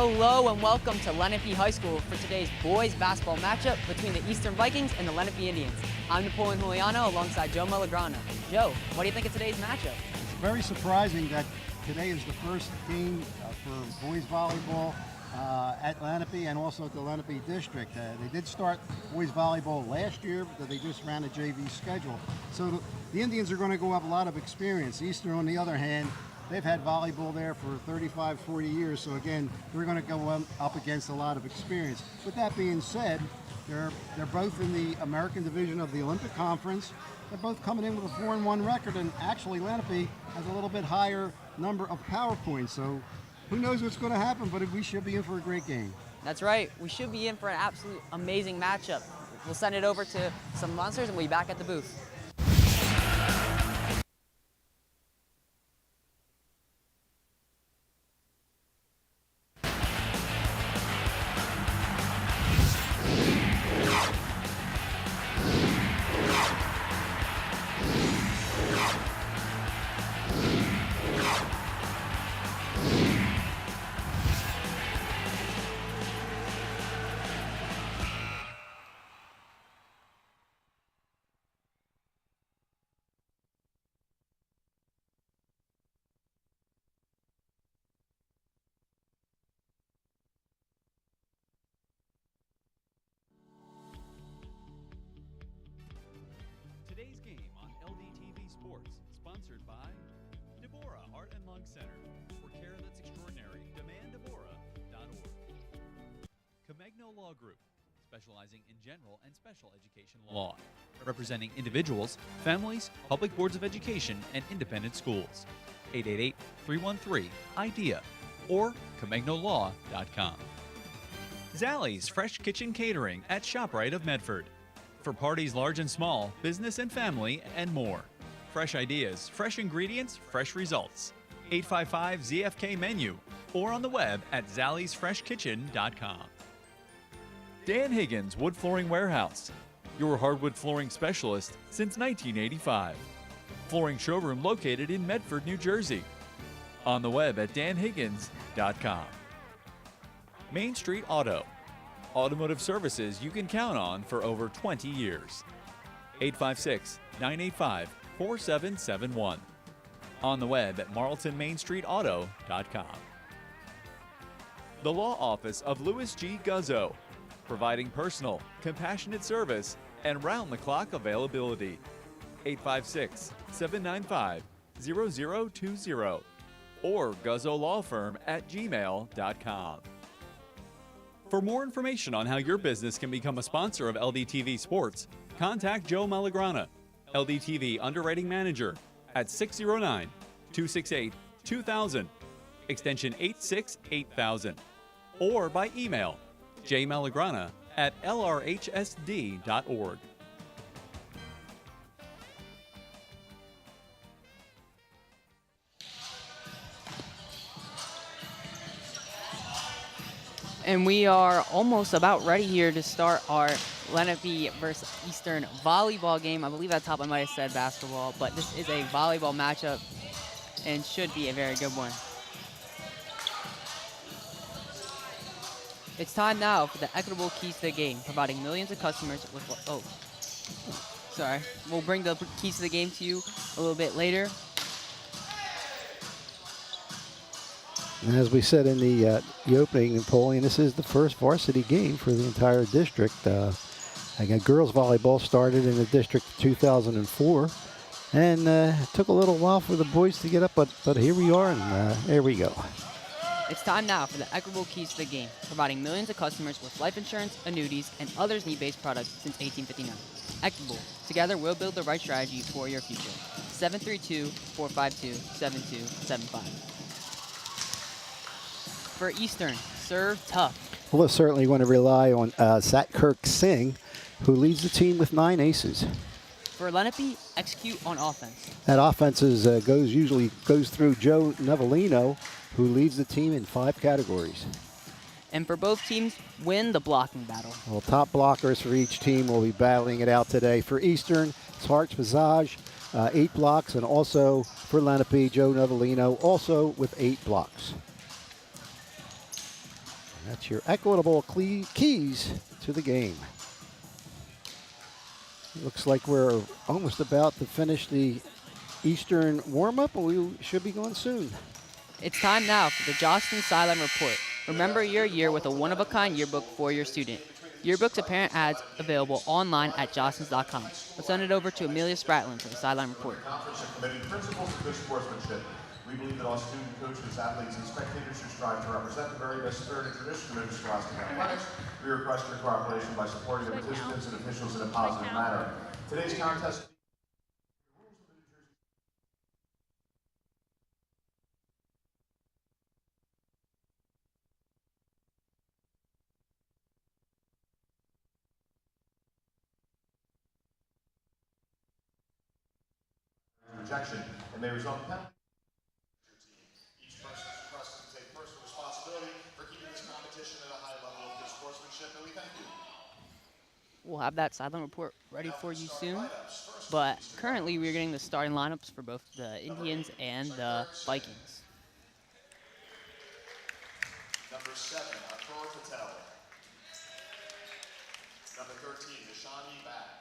Hello and welcome to Lenape High School for today's boys basketball matchup between the Eastern Vikings and the Lenape Indians. I'm Napoleon Juliano alongside Joe Malagrana. Joe, what do you think of today's matchup? It's very surprising that today is the first game for boys volleyball at Lenape and also at the Lenape district. They did start boys volleyball last year, but they just ran a JV schedule. So the Indians are going to go have a lot of experience. Eastern, on the other hand, they've had volleyball there for 35, 40 years. So again, they're going to go up against a lot of experience. With that being said, they're both in the American division of the Olympic Conference. They're both coming in with a 4-1 record, and actually Lenape has a little bit higher number of power points. So who knows what's going to happen, but we should be in for a great game. That's right. We should be in for an absolute amazing matchup. We'll send it over to some monsters and we'll be back at the booth. Today's game on LDTV Sports, sponsored by Deborah Heart and Lung Center. For care that's extraordinary, demanddeborah.org. Comegno Law Group, specializing in general and special education law, representing individuals, families, public boards of education, and independent schools. 888-313-IDEA or ComegnoLaw.com. Zallie's Fresh Kitchen Catering at ShopRite of Medford. For parties large and small, business and family, and more. Fresh ideas, fresh ingredients, fresh results. 855-ZFK-MENU or on the web at zalliesfreshkitchen.com. Dan Higgins Wood Flooring Warehouse, your hardwood flooring specialist since 1985. Flooring showroom located in Medford, New Jersey. On the web at danhiggins.com. Main Street Auto, automotive services you can count on for over 20 years. 856-985-4771. On the web at marltonmainstreetauto.com. The Law Office of Louis G. Guzzo, providing personal, compassionate service and round-the-clock availability. 856-795-0020 or guzzolawfirm@gmail.com. For more information on how your business can become a sponsor of LDTV Sports, contact Joe Malagrana, LDTV Underwriting Manager, at 609-268-2000, extension 868,000, or by email jmalagrana@lrhsd.org. And we are almost about ready here to start our Lenape versus Eastern volleyball game. I believe at the top I might have said basketball, but this is a volleyball matchup and should be a very good one. It's time now for the equitable keys to the game, providing millions of customers with sorry. We'll bring the keys to the game to you a little bit later. And as we said in the opening, Napoleon, this is the first varsity game for the entire district. Again, girls volleyball started in the district in 2004, and it took a little while for the boys to get up, but here we are, and there we go. It's time now for the equitable keys to the game, providing millions of customers with life insurance, annuities, and others need-based products since 1859. Equitable. Together, we'll build the right strategy for your future. 732-452-7275. For Eastern, serve tough. Well, we're certainly going to rely on Satkirk Singh, who leads the team with 9 aces. For Lenape, execute on offense. That offense usually goes through Joe Novellino, who leads the team in 5 categories. And for both teams, win the blocking battle. Well, top blockers for each team will be battling it out today. For Eastern, it's Hartz Visage, 8 blocks, and also for Lenape, Joe Novellino, also with 8 blocks. That's your equitable keys to the game. Looks like we're almost about to finish the Eastern warm-up, but we should be going soon. It's time now for the Jostens Sideline Report. Remember your year with a one-of-a-kind yearbook for your student. Yearbooks and parent ads available online at jostens.com. Let's send it over to Amelia Spratlin for the Sideline Report. Conference and committing principles of good sportsmanship. We believe that all student coaches, athletes, and spectators should strive to represent the very best spirit and tradition of interscholastic athletics. We request your cooperation by supporting the participants and officials in a positive manner. Today's contest. Rejection and may result in penalty. Each person is requested to take personal responsibility for keeping this competition at a high level of good sportsmanship, and we thank you. We'll have that sideline report ready for you soon. But currently, we're getting the starting lineups for both the Indians and the Vikings. Number 7, Atul Patel. Number 13, Nishani Bhatt.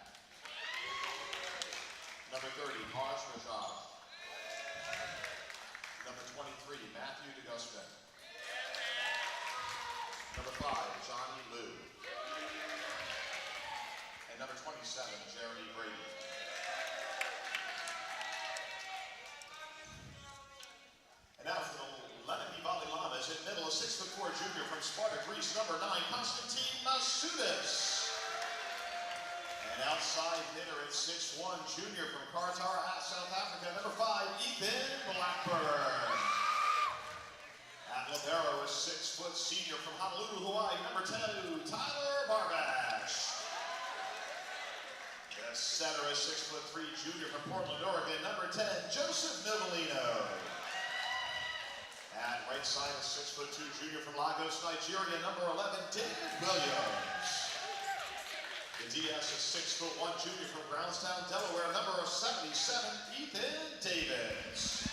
Number 30, Harsh Rajab. Number 23, Matthew DeGustin. Number 5, Johnny Liu. And number 27, Jeremy Brady. And now for the Lenape Volleyball is in middle, a 6'4" junior from Sparta, Greece, number 9, Konstantin Masudis. And outside hitter at 6'1", junior from Qatar, South Africa, number 5, Ethan Blackburn. At libero, a 6' senior from Honolulu, Hawaii, number 2, Tyler Barbash. The setter, a 6'3", junior from Portland, Oregon, number 10, Joseph Novelino. At right side, a 6'2", junior from Lagos, Nigeria, number 11, David Williams. The DS is 6'1", junior from Brownstown, Delaware, number 77, Ethan Davis.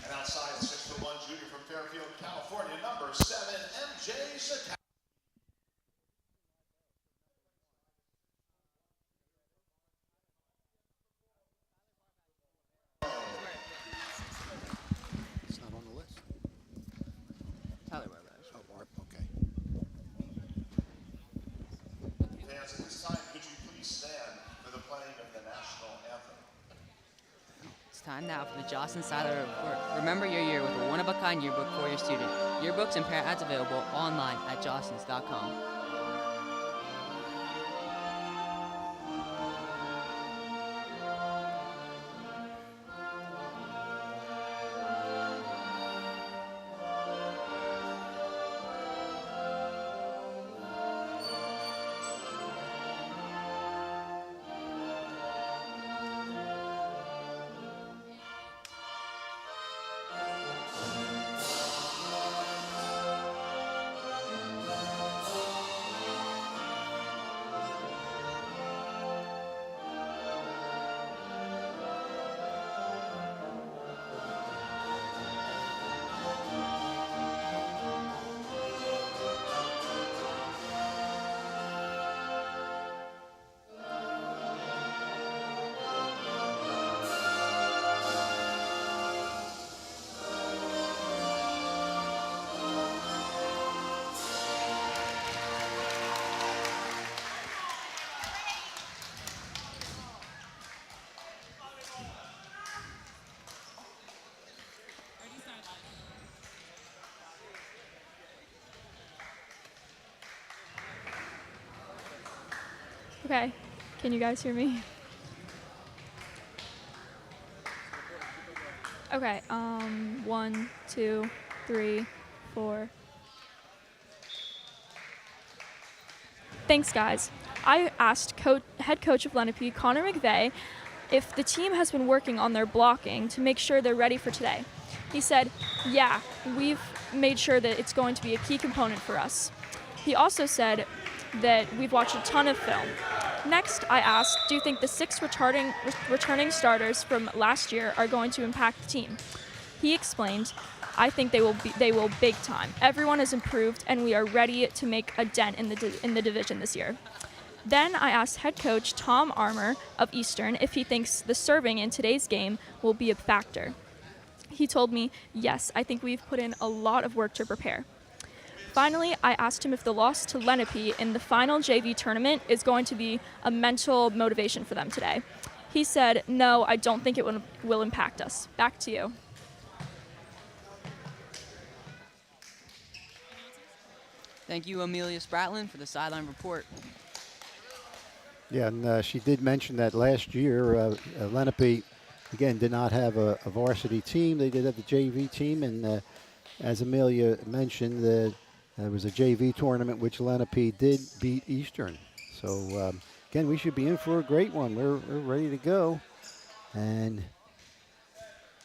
And outside, 6'1", junior from Fairfield, California, number 7, MJ Sakowski. It's not on the list. Tyler Barbash. Oh, Barb, okay. Fans, at this time, could you please stand for the playing of the national anthem? It's time now for the Jostens Sideline Report. Remember your year with a one-of-a-kind yearbook for your student. Yearbooks and parent ads available online at jostens.com. Okay, can you guys hear me? Okay, 1, 2, 3, 4. Thanks, guys. I asked head coach of Lenape, Connor McVeigh, if the team has been working on their blocking to make sure they're ready for today. He said, yeah, we've made sure that it's going to be a key component for us. He also said that we've watched a ton of film. Next, I asked, do you think the 6 returning starters from last year are going to impact the team? He explained, I think they will big time. Everyone has improved, and we are ready to make a dent in the division this year. Then I asked head coach Tom Armour of Eastern if he thinks the serving in today's game will be a factor. He told me, yes, I think we've put in a lot of work to prepare. Finally, I asked him if the loss to Lenape in the final JV tournament is going to be a mental motivation for them today. He said, no, I don't think it will impact us. Back to you. Thank you, Amelia Spratlin, for the sideline report. Yeah, and she did mention that last year, Lenape, again, did not have a varsity team. They did have the JV team, and as Amelia mentioned, there was a JV tournament which Lenape did beat Eastern. So, again, we should be in for a great one. We're ready to go. And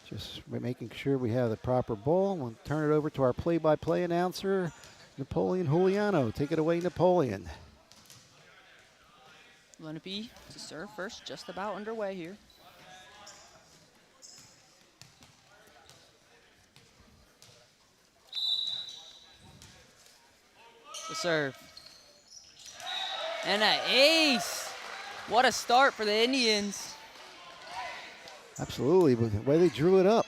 just making sure we have the proper ball. We'll turn it over to our play-by-play announcer, Napoleon Juliano. Take it away, Napoleon. Lenape to serve first, just about underway here. The serve. And an ace. What a start for the Indians. Absolutely, but the way they drew it up.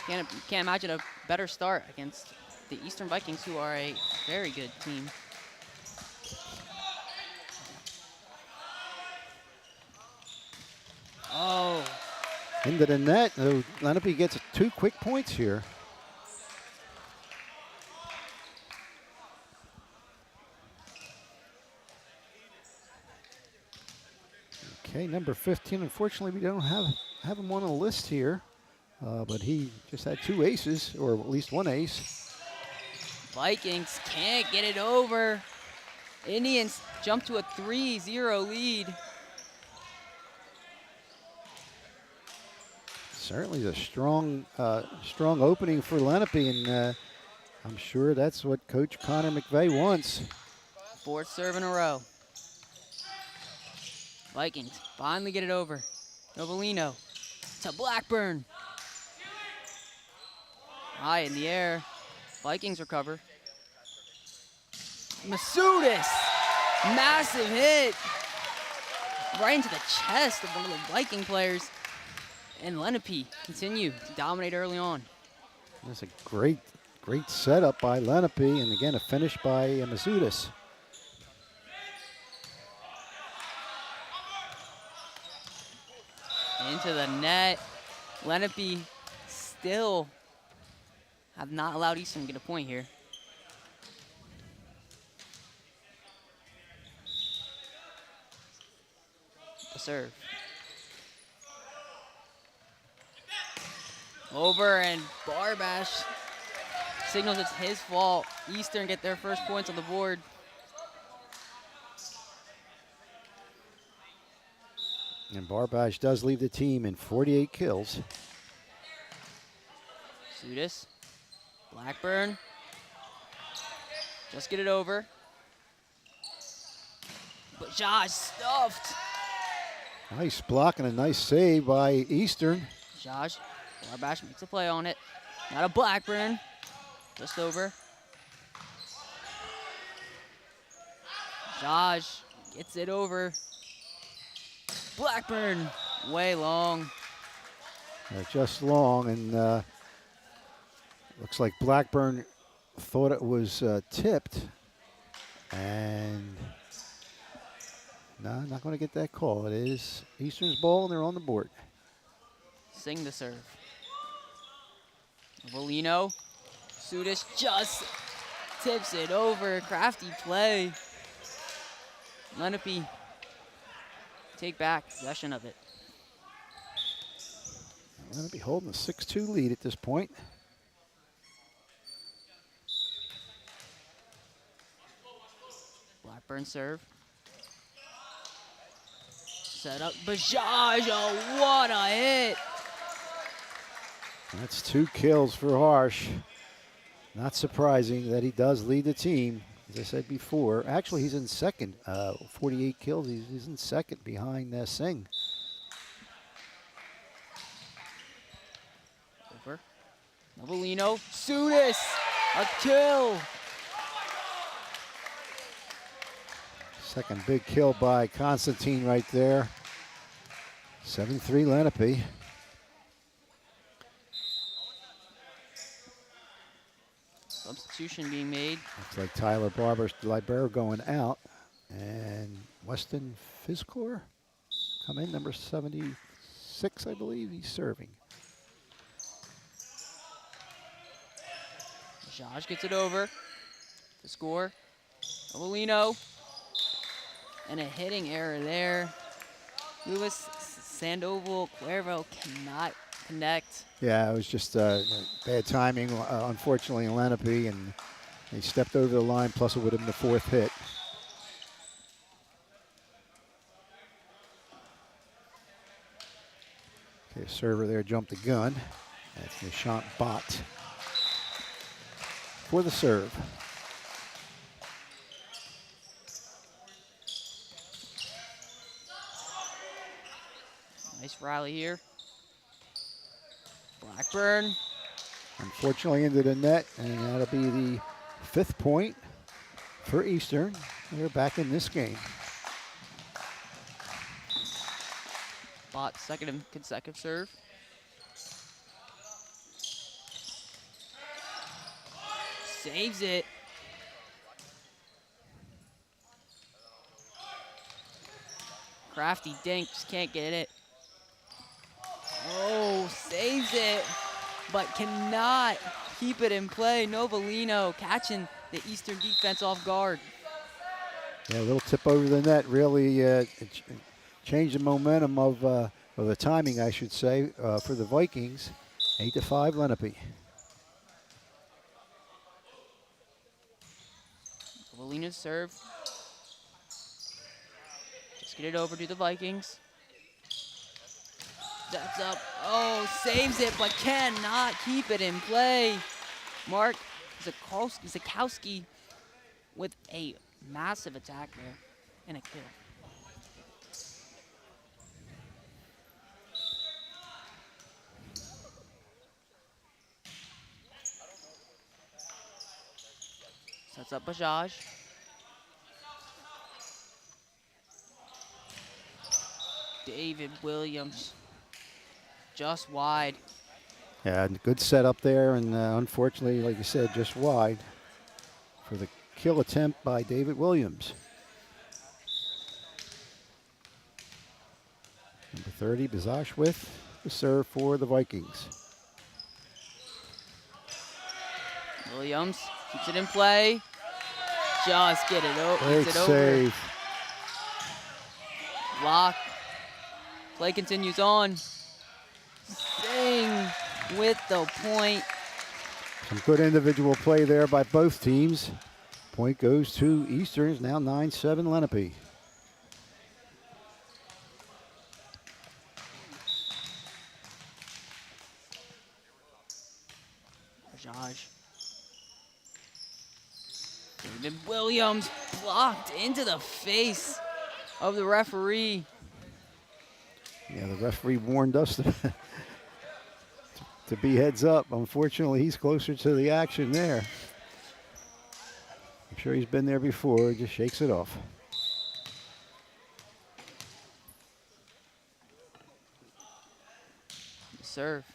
Can't imagine a better start against the Eastern Vikings, who are a very good team. Oh. Into the net. Lenape gets 2 quick points here. Okay, number 15. Unfortunately, we don't have him on the list here, but he just had 2 aces, or at least 1 ace. Vikings can't get it over. Indians jump to a 3-0 lead. Certainly a strong opening for Lenape, and I'm sure that's what Coach Connor McVeigh wants. 4th serve in a row. Vikings finally get it over. Novelino to Blackburn. High in the air. Vikings recover. Masudis. Massive hit. Right into the chest of one of the Viking players. And Lenape continue to dominate early on. That's a great setup by Lenape, and again, a finish by Masudis. Into the net. Lenape still have not allowed Eastern to get a point here. The serve. Over, and Barbash signals it's his fault. Eastern get their first points on the board. And Barbash does leave the team in 48 kills. Sudis. Blackburn. Just get it over. But Josh stuffed. Nice block and a nice save by Eastern. Josh. Barbash makes a play on it. Not a Blackburn. Just over. Josh gets it over. Blackburn, way long. Just long, and looks like Blackburn thought it was tipped. And no, not going to get that call. It is Eastern's ball, and they're on the board. Sing the serve. Volino. Sudis just tips it over. Crafty play. Lenape take back possession of it. Lenape holding a 6-2 lead at this point. Blackburn serve. Set up Bajaj. Oh, what a hit. That's 2 kills for Harsh. Not surprising that he does lead the team. As I said before, actually he's in second. 48 kills, he's in second behind Singh. Over. Novelino, Sudis, a kill. Second big kill by Constantine right there. 7-3 Lenape. Substitution being made. Looks like Tyler Barber, libero, going out. And Weston Fizcor come in, number 76, I believe. He's serving. Josh gets it over to score. Novelino. And a hitting error there. Luis Sandoval Cuervo cannot connect. Yeah, it was just bad timing, unfortunately, in Lenape, and he stepped over the line, plus it would have been the fourth hit. Okay, server there jumped the gun. That's Nishant Bott for the serve. Nice rally here. Blackburn. Unfortunately into the net, and that'll be the 5th point for Eastern. They're back in this game. Bott, second consecutive serve. Saves it. Crafty dink, just can't get it. Oh, saves it, but cannot keep it in play. Novelino catching the Eastern defense off guard. Yeah, a little tip over the net really changed the momentum of or the timing, I should say, for the Vikings. 8-5 Lenape. Novelino's serve. Just get it over to the Vikings. That's up. Oh, saves it, but cannot keep it in play. Mark Zakowski with a massive attack there and a kill. Sets up Bajaj. David Williams. Just wide. Yeah, good setup there, and unfortunately, like you said, just wide for the kill attempt by David Williams. Number 30, Bazash with the serve for the Vikings. Williams keeps it in play. Just get it over. Great save. Block. Play continues on. Singh with the point. Some good individual play there by both teams. Point goes to Eastern. It's now 9-7 Lenape. Bajaj. David Williams blocked into the face of the referee. Yeah, the referee warned us to be heads up. Unfortunately, he's closer to the action there. I'm sure he's been there before. Just shakes it off. Serve.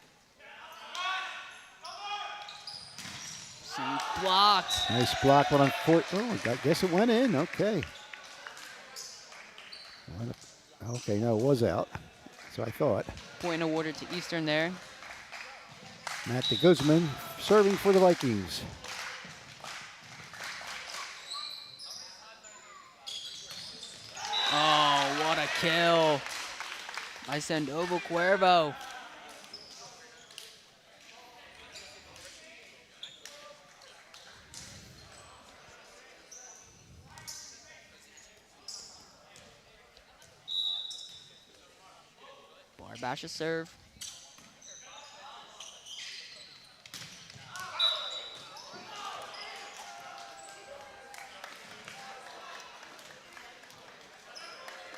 Blocked. Nice block, but unfortunately, I guess it went in. Okay. Okay, no, it was out. So I thought. Point awarded to Eastern there. Matt de Guzman serving for the Vikings. Oh, what a kill by Sandoval Cuervo. Barbash a serve.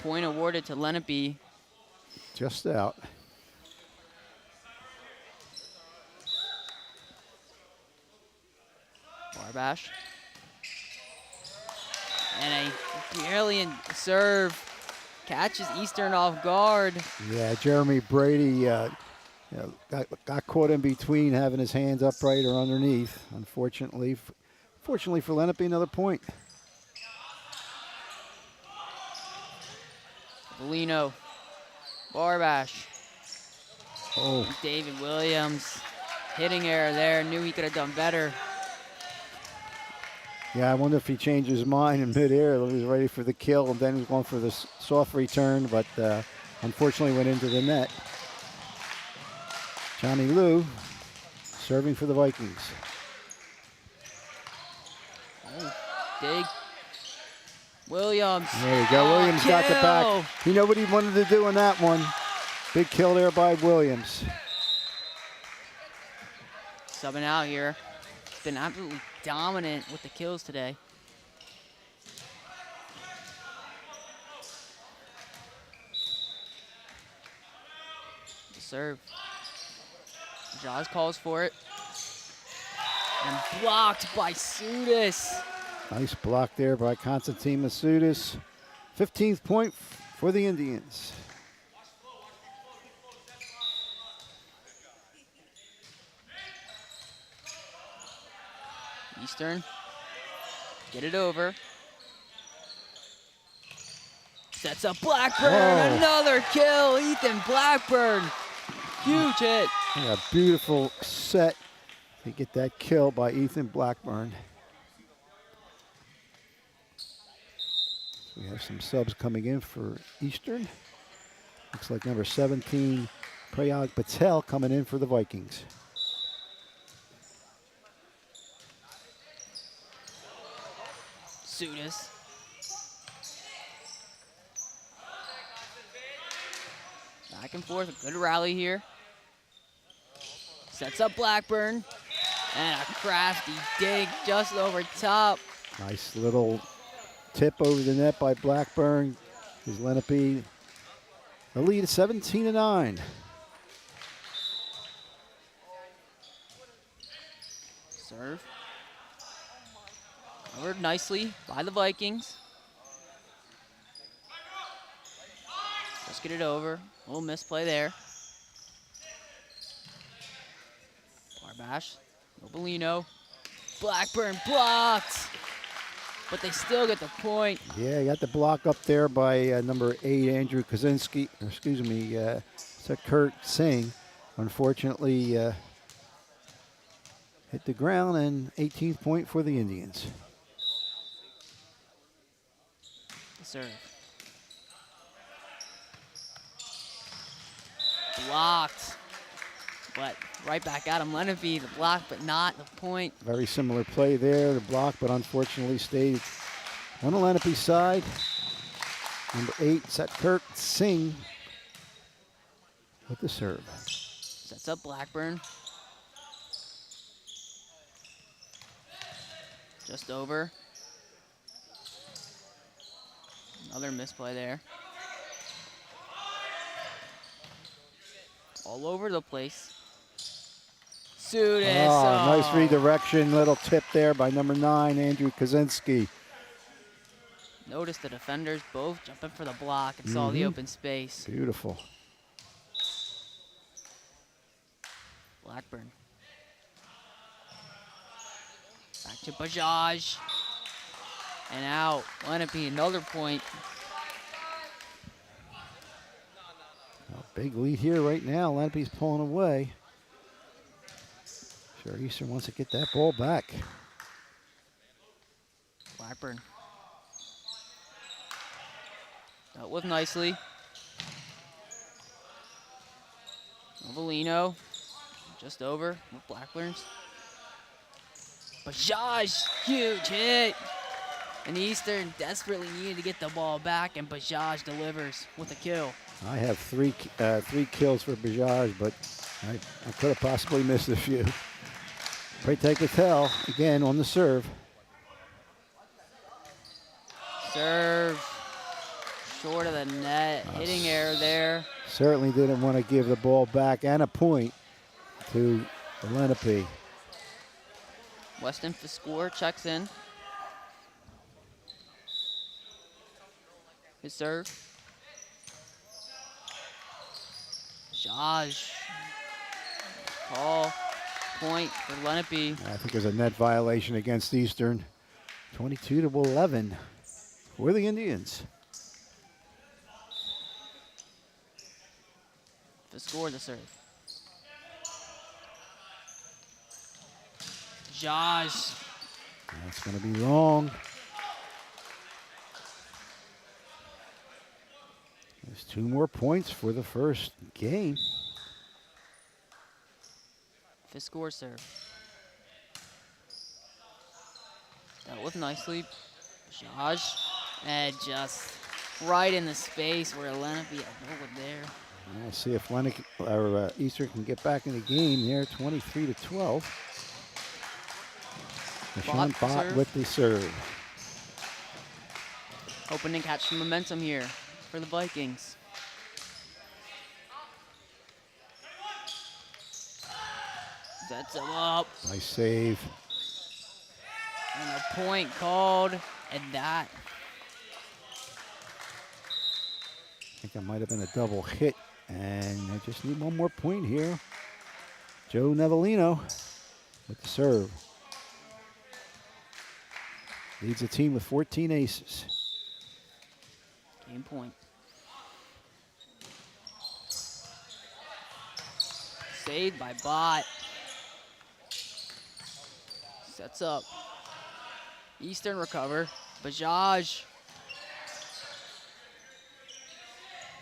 Point awarded to Lenape. Just out. Barbash. And a brilliant serve catches Eastern off guard. Yeah, Jeremy Brady got caught in between having his hands upright or underneath. Unfortunately, fortunately for Lenape, another point. Bolino, Barbash. Oh, David Williams, hitting error there. Knew he could have done better. yeah, I wonder if he changed his mind in midair. He was ready for the kill and then he was going for the soft return, but unfortunately went into the net. Johnny Liu serving for the Vikings. Oh, dig. Williams. There you go. Williams got the back. He knew what he wanted to do on that one. Big kill there by Williams. Subbing out here. Been absolutely dominant with the kills today. The serve. Jaws calls for it. And blocked by Sudis. Nice block there by Constantine Masudis. 15th point for the Indians. Eastern, get it over. Sets up Blackburn, another kill, Ethan Blackburn. Huge hit. Yeah, a beautiful set to get that kill by Ethan Blackburn. We have some subs coming in for Eastern. Looks like number 17, Prayag Patel, coming in for the Vikings. Sudis. Back and forth, a good rally here. Sets up Blackburn. And a crafty dig just over top. Nice little tip over the net by Blackburn. Is Lenape. The lead is 17-9. Serve. Covered nicely by the Vikings. Just get it over. A little misplay there. Barbash. Nobolino. Blackburn blocked. But they still get the point. Yeah, got the block up there by number 8, Andrew Kaczynski. Excuse me, Kurt Singh. Unfortunately, hit the ground, and 18th point for the Indians. Serve. Blocked. But right back at him. Lenape, the block, but not the point. Very similar play there, the block, but unfortunately stayed on the Lenape side. Number 8, Kurt Singh with the serve. Sets up Blackburn. Just over. Another misplay there. All over the place. Sudis. Oh, nice redirection, little tip there by number 9, Andrew Kaczynski. Notice the defenders both jumping for the block and saw the open space. Beautiful. Blackburn. Back to Bajaj. And out. Lenape, another point. Big lead here right now. Lenape's pulling away. Sure, Eastern wants to get that ball back. Blackburn. Dealt with nicely. Nobolino. Just over with Blackburn's. Bajaj, huge hit. And Eastern desperately needed to get the ball back, and Bajaj delivers with a kill. I have three kills for Bajaj, but I could have possibly missed a few. Prayag Patel again on the serve. Serve. Short of the net. Hitting error there. Certainly didn't want to give the ball back and a point to Lenape. Weston Fiscour checks in. His serve. Josh. Call. Point for Lenape. I think there's a net violation against Eastern. 22-11 for the Indians. Fiscour the serve. Josh. That's going to be wrong. There's 2 more points for the first game. Fiscour serve. Dealt with nicely. Josh. And just right in the space where Lenape over there. We'll see if Eastern can get back in the game there. 23-12. Deshaun Bott with the serve. Hoping to catch some momentum here for the Vikings. Sets him up. Nice save. And a point called. And that. I think that might have been a double hit. And I just need 1 more point here. Joe Nevellino with the serve. Leads the team with 14 aces. Game point. Saved by Bott. Sets up. Eastern recover. Bajaj.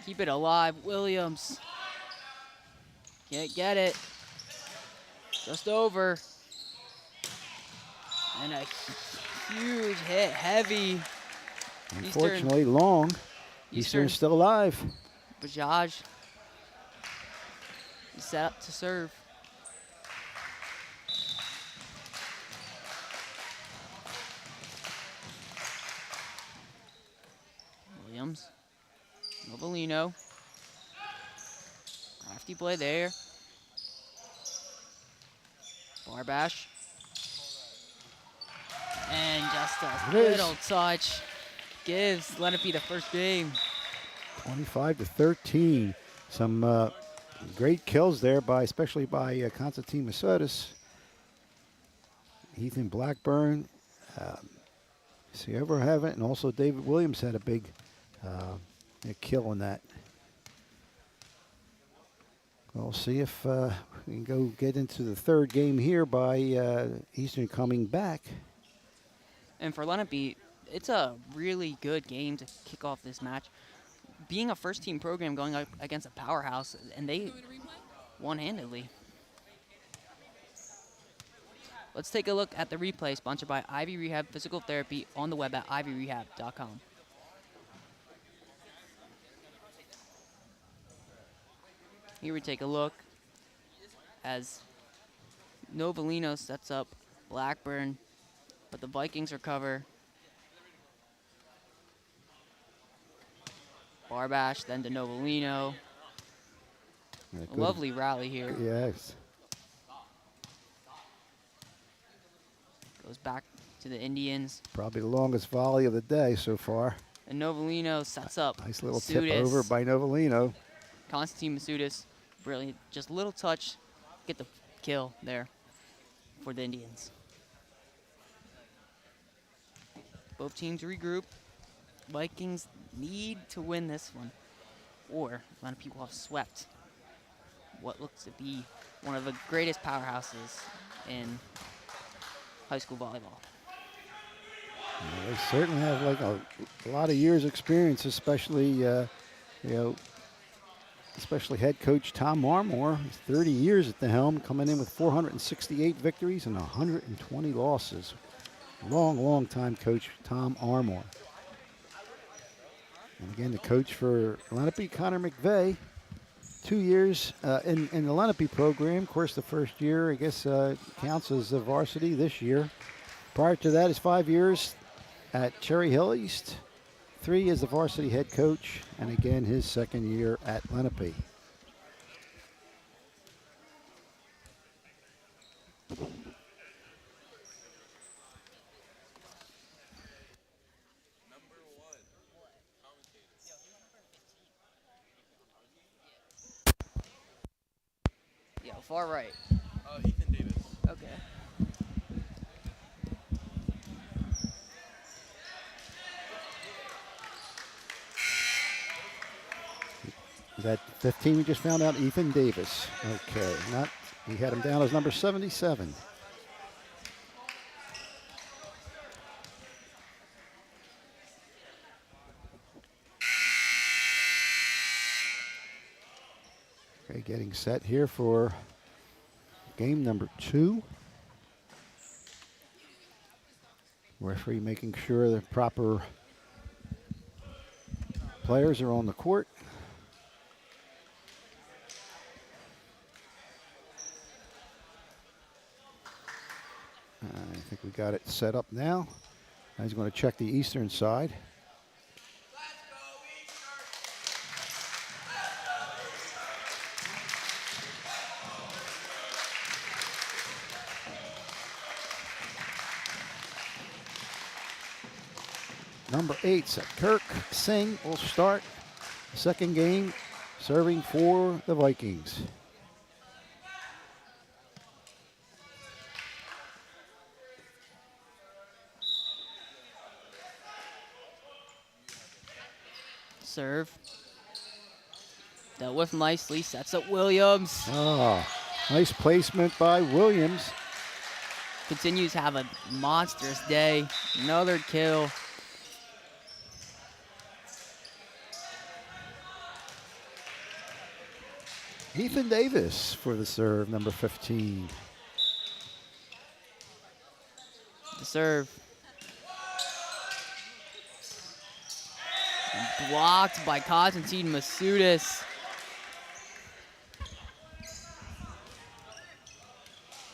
Keep it alive. Williams. Can't get it. Just over. And a huge hit. Heavy. Unfortunately, long. Eastern's still alive. Bajaj is set up to serve. Williams. Novellino. Crafty play there. Barbash. And just a little touch gives Lenape the first game. 25-13. Some great kills there, especially by Constantine Masudis. Ethan Blackburn, Sierra Haven, and also David Williams had a big kill on that. We'll see if we can go get into the third game here by Eastern coming back. And for Lenape, it's a really good game to kick off this match. Being a first-team program going up against a powerhouse, and they won handedly. Let's take a look at the replay sponsored by Ivy Rehab Physical Therapy on the web at ivyrehab.com. Here we take a look as Novellino sets up Blackburn, but the Vikings recover. Barbash, then to Novellino. A lovely rally here. Yes. Goes back to the Indians. Probably the longest volley of the day so far. And Novellino sets up. Nice little Masudis. tip over by Novellino. Constantine Masudis, brilliant. Just a little touch, get the kill there for the Indians. Both teams regroup. Vikings need to win this one, or a lot of people have swept what looks to be one of the greatest powerhouses in high school volleyball. Yeah, they certainly have like a lot of years experience, especially especially head coach Tom Armour. He's 30 years at the helm, coming in with 468 victories and 120 losses. Long time coach Tom Armour. And again, the coach for Lenape, Connor McVeigh, 2 years in the Lenape program. Of course, the first year, I guess, counts as a varsity this year. Prior to that is 5 years at Cherry Hill East, 3 as the varsity head coach, and again, his second year at Lenape. far right. Ethan Davis. Okay. That 15 we just found out, Ethan Davis. Okay, we had him down as number 77. Okay, getting set here for game number 2. Referee making sure the proper players are on the court. I think we got it set up now. He's going to check the Eastern side. Number 8, Kirk Singh will start the second game, serving for the Vikings. Serve. Dealt with nicely. Sets up Williams. Oh, nice placement by Williams. Continues to have a monstrous day. Another kill. Ethan Davis for the serve, number 15. The serve. And blocked by Constantine Masudis.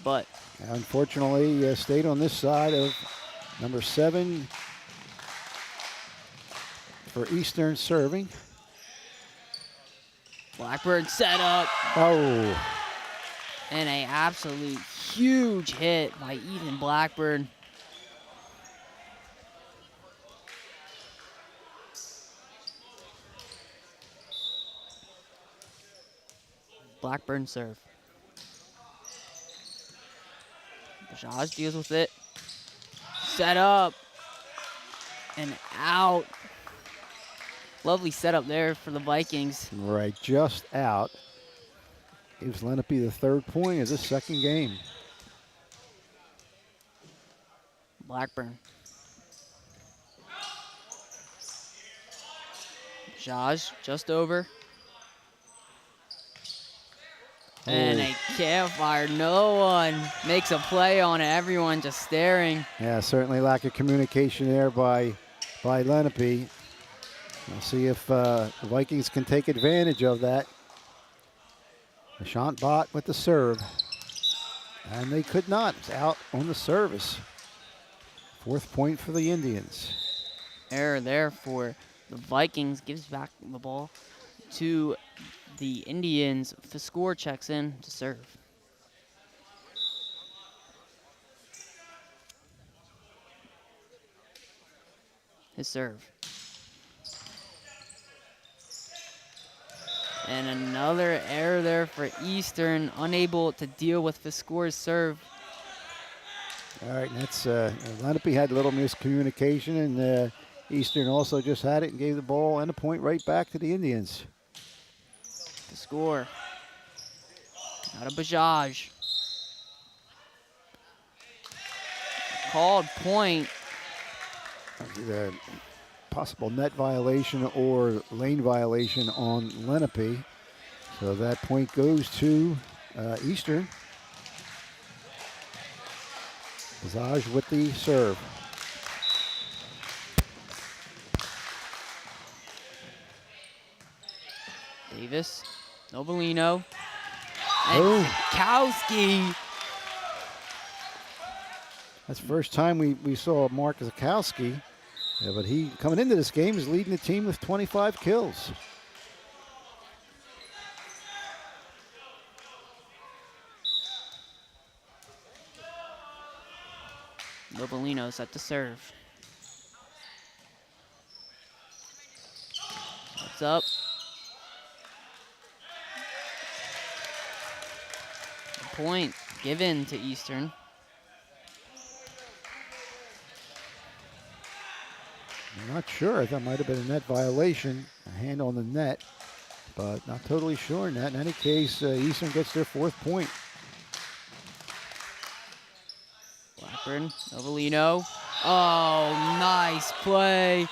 But Unfortunately, stayed on this side of number 7 for Eastern serving. Blackburn set up. Oh, And a absolute huge hit by Ethan Blackburn. Blackburn serve. Bajaj deals with it. Set up. And out. Lovely setup there for the Vikings. right, just out. Gives Lenape the 3rd point of this second game. Blackburn. Bajaj just over. And a campfire. No one makes a play on it. Everyone just staring. Yeah, certainly lack of communication there by Lenape. We'll see if the Vikings can take advantage of that. Nishant Bhatt with the serve. And they could not. It's out on the service. 4th point for the Indians. Error there for the Vikings. Gives back the ball to the Indians. Fiscore checks in to serve. His serve. And another error there for Eastern, unable to deal with Fiscore's serve. All right, and that's Lenape had a little miscommunication, and Eastern also just had it and gave the ball and a point right back to the Indians. Fiscore. Out of Bajaj. Called point. The possible net violation or lane violation on Lenape. So that point goes to Eastern. Bajaj with the serve. Davis. Novelino. And Kowski. That's the first time we saw Mark Zakowski. Yeah, but he, coming into this game, is leading the team with 25 kills. Novelino set to serve. What's up? point given to Eastern. I'm not sure. That might have been a net violation, a hand on the net, but not totally sure in that. In any case, Eastern gets their 4th point. Blackburn, Novelino. Oh, nice play.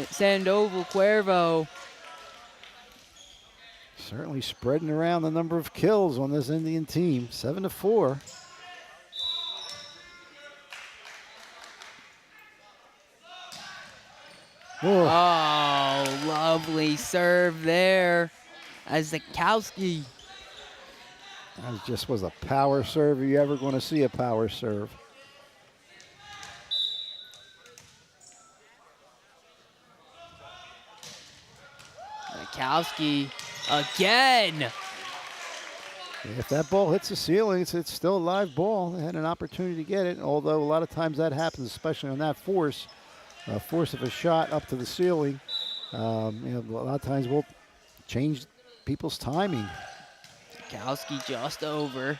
Sandoval Cuervo. Certainly spreading around the number of kills on this Indian team, 7-4. Whoa. Oh, lovely serve there as Zakowski. That just was a power serve. Are you ever going to see a power serve? Zakowski again. If that ball hits the ceiling, it's still a live ball. They had an opportunity to get it, although a lot of times that happens, especially on that force of a shot up to the ceiling. A lot of times we'll change people's timing. Zakowski just over.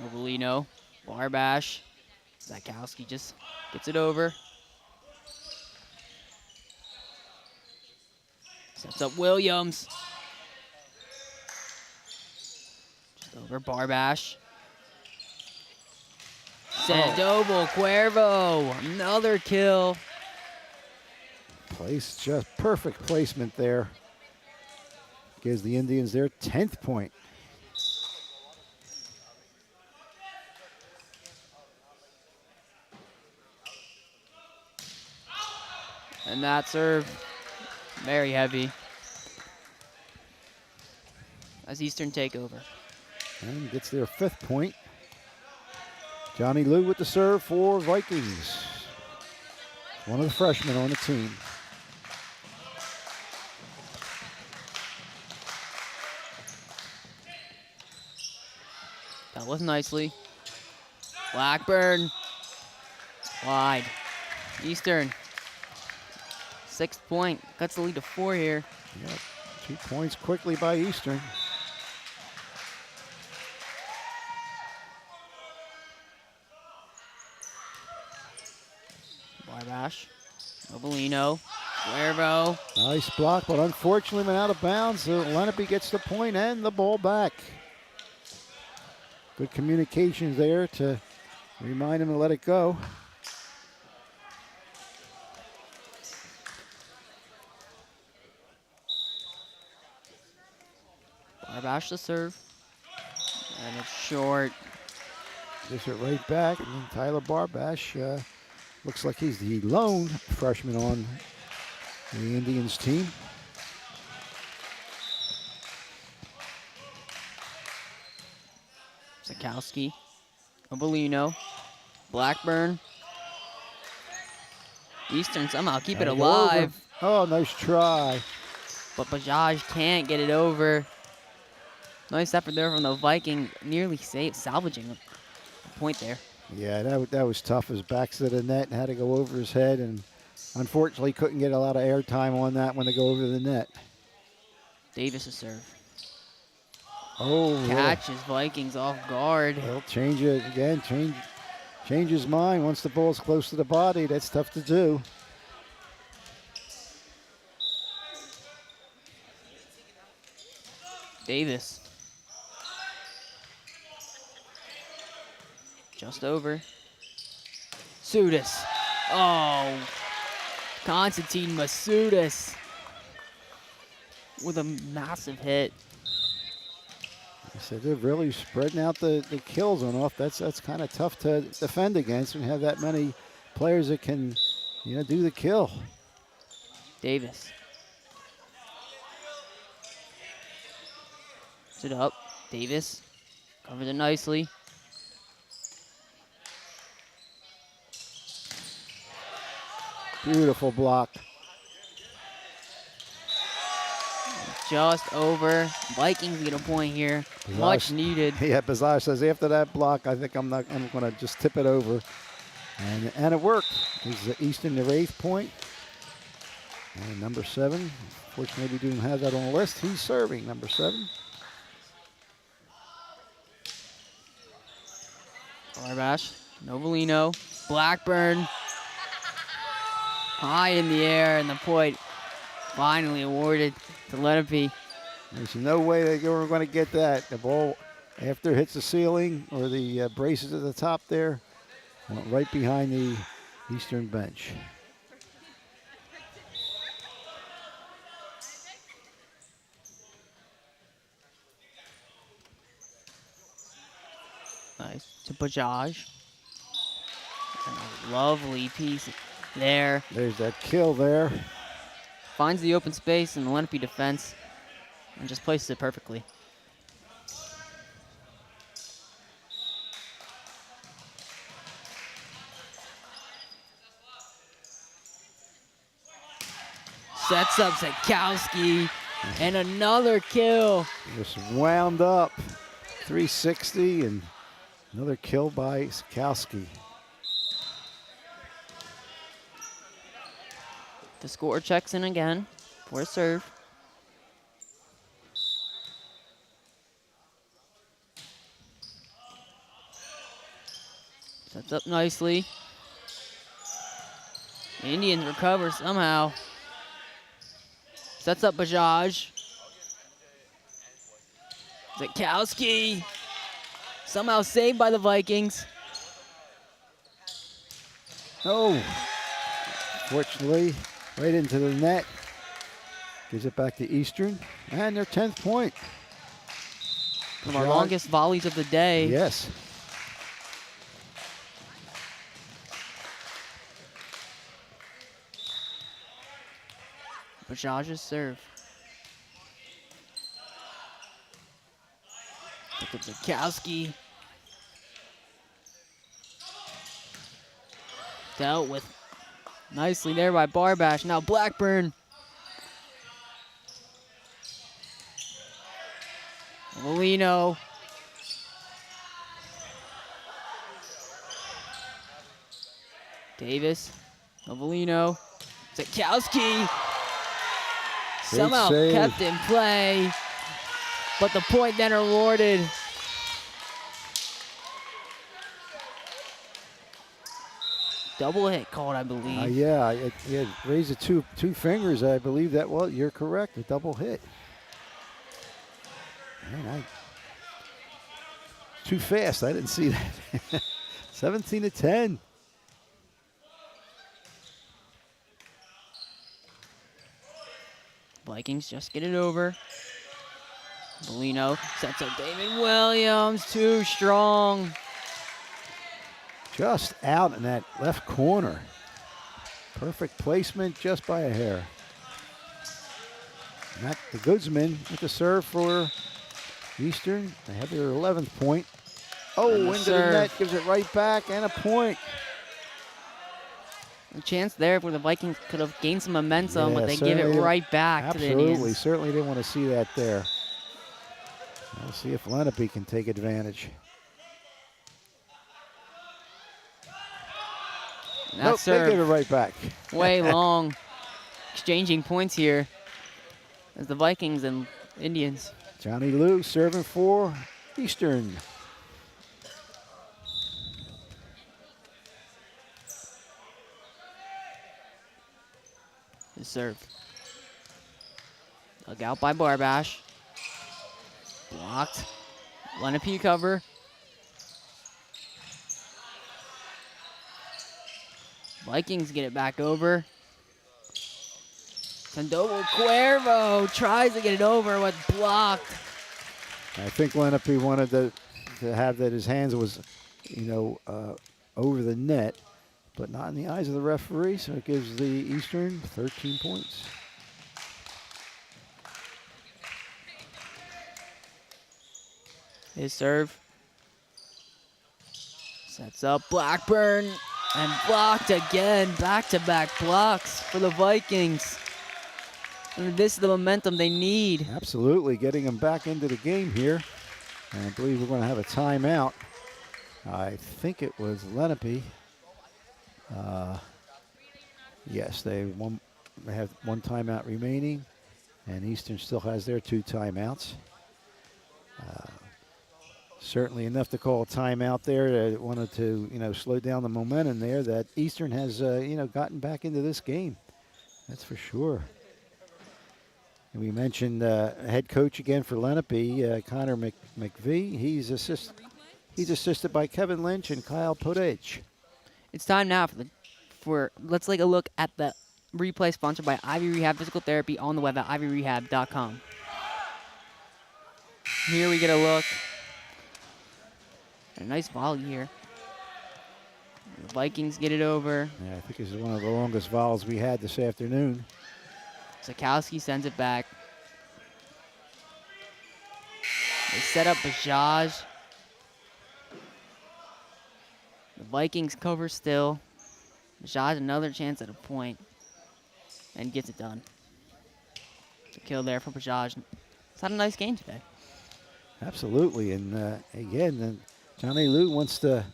Novelino, Barbash. Zakowski just gets it over. Sets up Williams. Just over Barbash. Sandoval Cuervo, another kill. Just perfect placement there. Gives the Indians their 10th point. And that serve, very heavy. As Eastern take over. And gets their 5th point. Johnny Liu with the serve for Vikings. One of the freshmen on the team. That was nicely. Blackburn. Wide. Eastern. 6th point. Cuts the lead to 4 here. Yep. 2 points quickly by Eastern. Barbash. Novelino. Cuervo. Nice block, but unfortunately went out of bounds. So Lenape gets the point and the ball back. Good communication there to remind him to let it go. Barbash to serve. And it's short. Gives it right back. And then Tyler Barbash looks like he's the lone freshman on the Indians team. Zakowski. Novelino. Blackburn. Eastern somehow keep it alive. Oh, nice try. But Bajaj can't get it over. Nice effort there from the Viking, nearly salvaging a point there. Yeah, that was tough. His back's to the net and had to go over his head, and unfortunately couldn't get a lot of air time on that when they go over the net. Davis' serve. Oh, Catches Vikings off guard. They'll change it again. Change his mind once the ball's close to the body. That's tough to do. Davis. Just over. Sudis. Oh. Konstantin Masudis with a massive hit. I said they're really spreading out the kills on off. That's kind of tough to defend against when you have that many players that can, do the kill. Davis. Sit up. Davis covers it nicely. Beautiful block. Just over. Vikings get a point here. Much needed. Yeah, Bizarre says after that block, I think I'm going to just tip it over. And it worked. It's Eastern their 8th point. And number 7. Fortunately, we didn't have that on the list. He's serving, number 7. Barbash, Novellino, Blackburn. High in the air, and the point finally awarded to Lenape. There's no way that you're going to get that. The ball, after it hits the ceiling or the braces at the top there, went right behind the Eastern bench. Nice to Bajaj. Lovely piece there. There's that kill there. Finds the open space in the Lenape defense and just places it perfectly. Sets up Zakowski and another kill. Just wound up. 360 and another kill by Zakowski. The score checks in again for a serve. Sets up nicely. Indians recover somehow. Sets up Bajaj. Zakowski. Somehow saved by the Vikings. Oh, fortunately, right into the net. Gives it back to Eastern. And their 10th point. One of our longest volleys of the day. Yes. Bajaj's serve. Look at Zakowski. Dealt with nicely there by Barbash. Now Blackburn. Molino. Davis. Novellino. Zakowski. Somehow save. kept in play. But the point then awarded. Double hit called, I believe. Yeah, it raised the two fingers. I believe that. Well, you're correct. A double hit. Man, too fast. I didn't see that. 17-10. Vikings just get it over. Molino sets up David Williams. Too strong. Just out in that left corner. Perfect placement just by a hair. Not the Goodsman with the serve for Eastern. They have their 11th point. Oh, into serve. the net, gives it right back, and a point. A chance there where the Vikings could have gained some momentum, Yeah, but they give it certainly right back to the Indians. Absolutely, certainly didn't want to see that there. We'll see if Lenape can take advantage. Nope, they give it right back. Way long. Exchanging points here as the Vikings and Indians. Johnny Lou serving for Eastern. The serve. Dug out by Barbash. Blocked. Lenape cover. Vikings get it back over. Sandoval Cuervo tries to get it over, but blocked. I think Lenape wanted to have that his hands was, over the net, but not in the eyes of the referee, so it gives the Eastern 13 points. His serve. Sets up Blackburn and blocked again. Back-to-back blocks for the Vikings. And this is the momentum they need. Absolutely, getting them back into the game here. And I believe we're going to have a timeout. I think it was Lenape. Yes, they have one timeout remaining, and Eastern still has their 2 timeouts. Certainly enough to call a timeout there. They wanted to, slow down the momentum there that Eastern has, gotten back into this game. That's for sure. And we mentioned head coach again for Lenape, Connor McVie. He's assisted by Kevin Lynch and Kyle Podage. It's time now for let's take a look at the replay sponsored by Ivy Rehab Physical Therapy on the web at ivyrehab.com. Here we get a look. A nice volley here. The Vikings get it over. Yeah, I think this is one of the longest volleys we had this afternoon. Zakowski sends it back. They set up Bajaj. The Vikings cover still. Bajaj another chance at a point and gets it done. The kill there for Bajaj. It's had a nice game today. Absolutely, and again, Johnny Lou wants to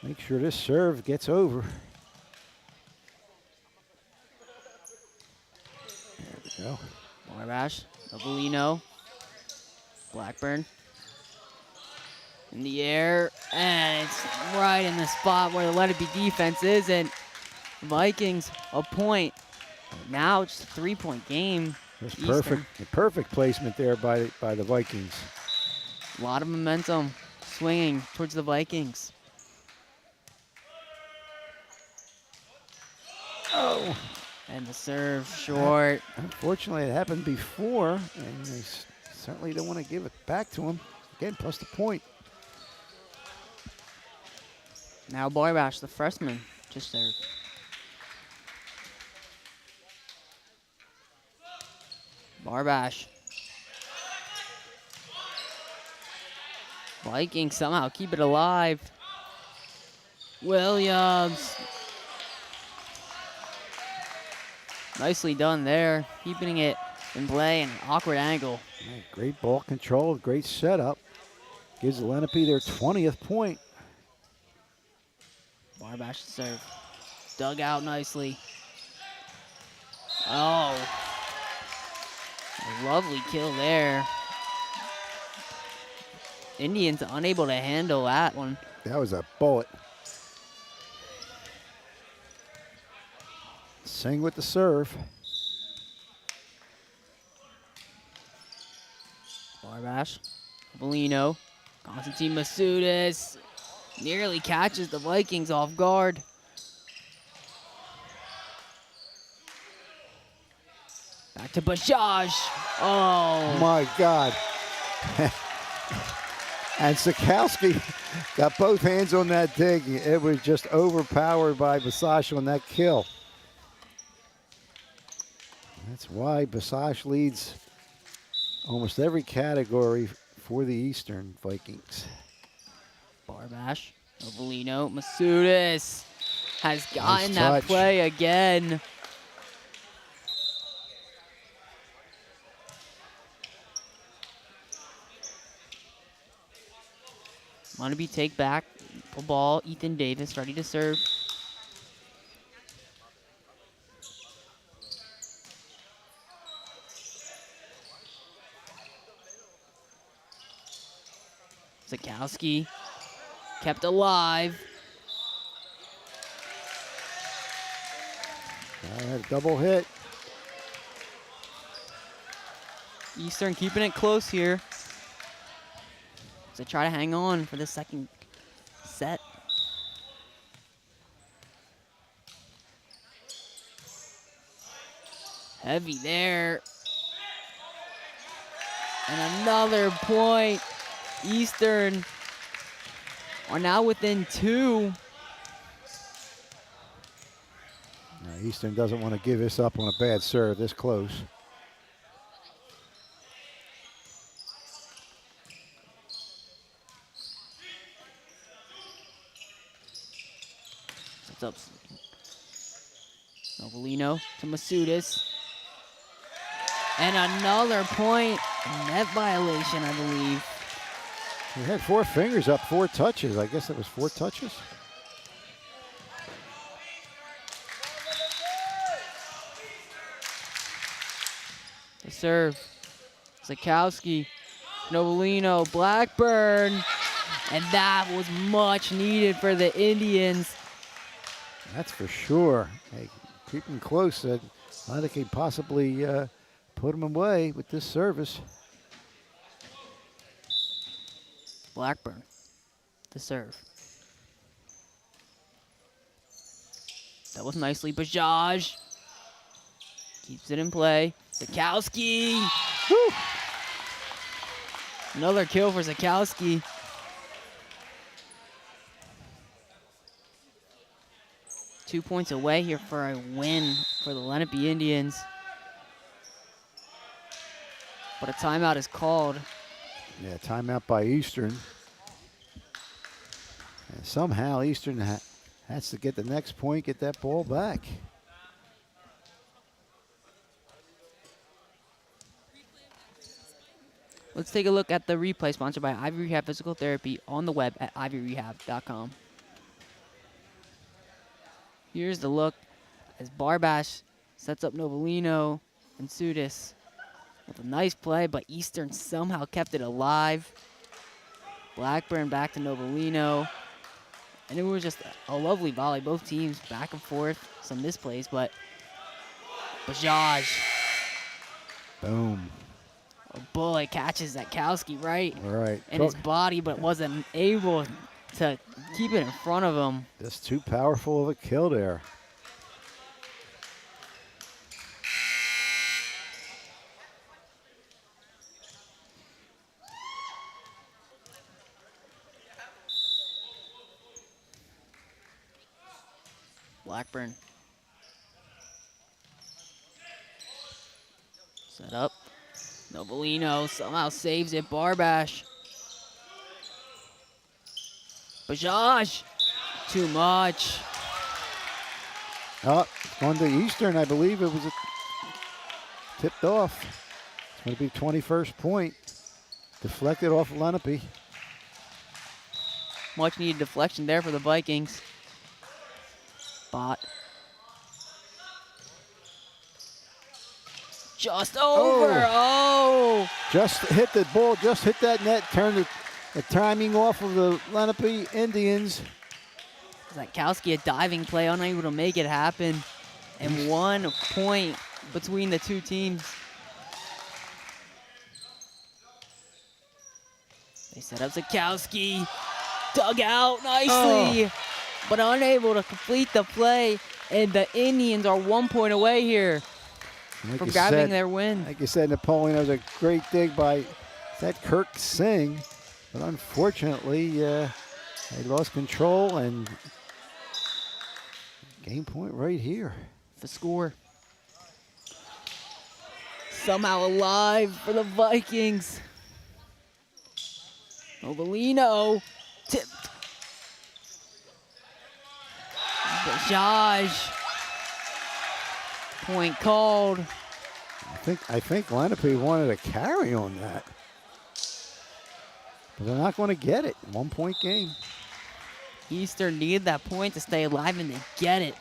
make sure this serve gets over. There we go. Barbash, Novelino, Blackburn in the air, and it's right in the spot where the Lenape defense is, and Vikings a point. Now it's a 3-point game. It was perfect placement there by the Vikings. A lot of momentum swinging towards the Vikings. Oh. And the serve short. Unfortunately, it happened before, and they certainly don't want to give it back to him. Again, plus the point. Now Barbash, the freshman, just served. Barbash. Vikings somehow keep it alive. Williams. Nicely done there. Keeping it in play in an awkward angle. Right, great ball control, great setup. Gives Lenape their 20th point. Barbash serve. Dug out nicely. Oh. A lovely kill there. Indians unable to handle that one. That was a bullet. Sing with the serve. Barbash, Bolino, Constantine Masudis nearly catches the Vikings off guard. Back to Bajaj. Oh. My God. And Zakowski got both hands on that dig. It was just overpowered by Basage on that kill. That's why Basage leads almost every category for the Eastern Vikings. Barbash, Novelino, Masudis has gotten Nice that touch. play again. Lenape take back the ball. Ethan Davis ready to serve. Zakowski kept alive. Had a double hit. Eastern keeping it close here. So try to hang on for the second set. Heavy there. And another point. Eastern are now within 2. No, Eastern doesn't want to give this up on a bad serve this close. Sets up Novelino to Masudis. And another point. Net violation, I believe. He had 4 fingers up, 4 touches. I guess it was 4 touches. The serve. Zakowski, Novelino, Blackburn. And that was much needed for the Indians. That's for sure. Hey, keeping close. Lenape could possibly put them away with this service. Blackburn to serve. That was nicely. Bajaj keeps it in play. Zakowski. Woo. Another kill for Zakowski. Two points away here for a win for the Lenape Indians. But a timeout is called. Yeah, timeout by Eastern. And somehow Eastern has to get the next point, get that ball back. Let's take a look at the replay sponsored by Ivy Rehab Physical Therapy on the web at ivyrehab.com. Here's the look as Barbash sets up Novelino and Sudis with a nice play, but Eastern somehow kept it alive. Blackburn back to Novelino. And it was just a lovely volley. Both teams back and forth. Some misplays, but Bajaj. Boom. A bullet catches Zakowski right Right. in his body, but wasn't able to keep it in front of him. Just too powerful of a kill there. Blackburn. Set up. Novelino somehow saves it. Barbash. Bajaj. Too much. Oh, going to Eastern, I believe it was tipped off. It's going to be 21st point. Deflected off of Lenape. Much needed deflection there for the Vikings. Bot. Just over. Oh. Just hit the ball, just hit that net, turned the timing off of the Lenape Indians. Zakowski, a diving play, unable to make it happen. And 1 point between the two teams. They set up Zakowski. Dug out nicely. But unable to complete the play. And the Indians are 1 point away here from grabbing their win. Like you said, Napoleon, that was a great dig by that Kirk Singh. But unfortunately, they lost control and game point right here. The score. Somehow alive for the Vikings. Novelino tipped. Bajaj. Point called. I think Lenape wanted a carry on that. But they're not going to get it. 1 point game. Eastern needed that point to stay alive, and they get it.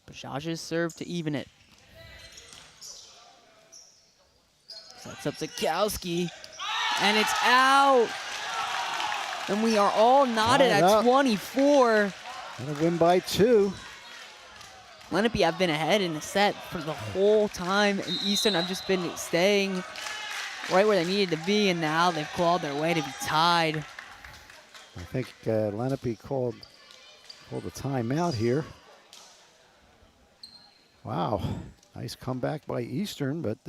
Bajaj's serve to even it. Sets up Zakowski, and it's out. And we are all knotted at 24. Gonna win by 2. Lenape have been ahead in the set for the whole time, and Eastern have just been staying right where they needed to be, and now they've clawed their way to be tied. I think Lenape called a timeout here. Wow, nice comeback by Eastern, but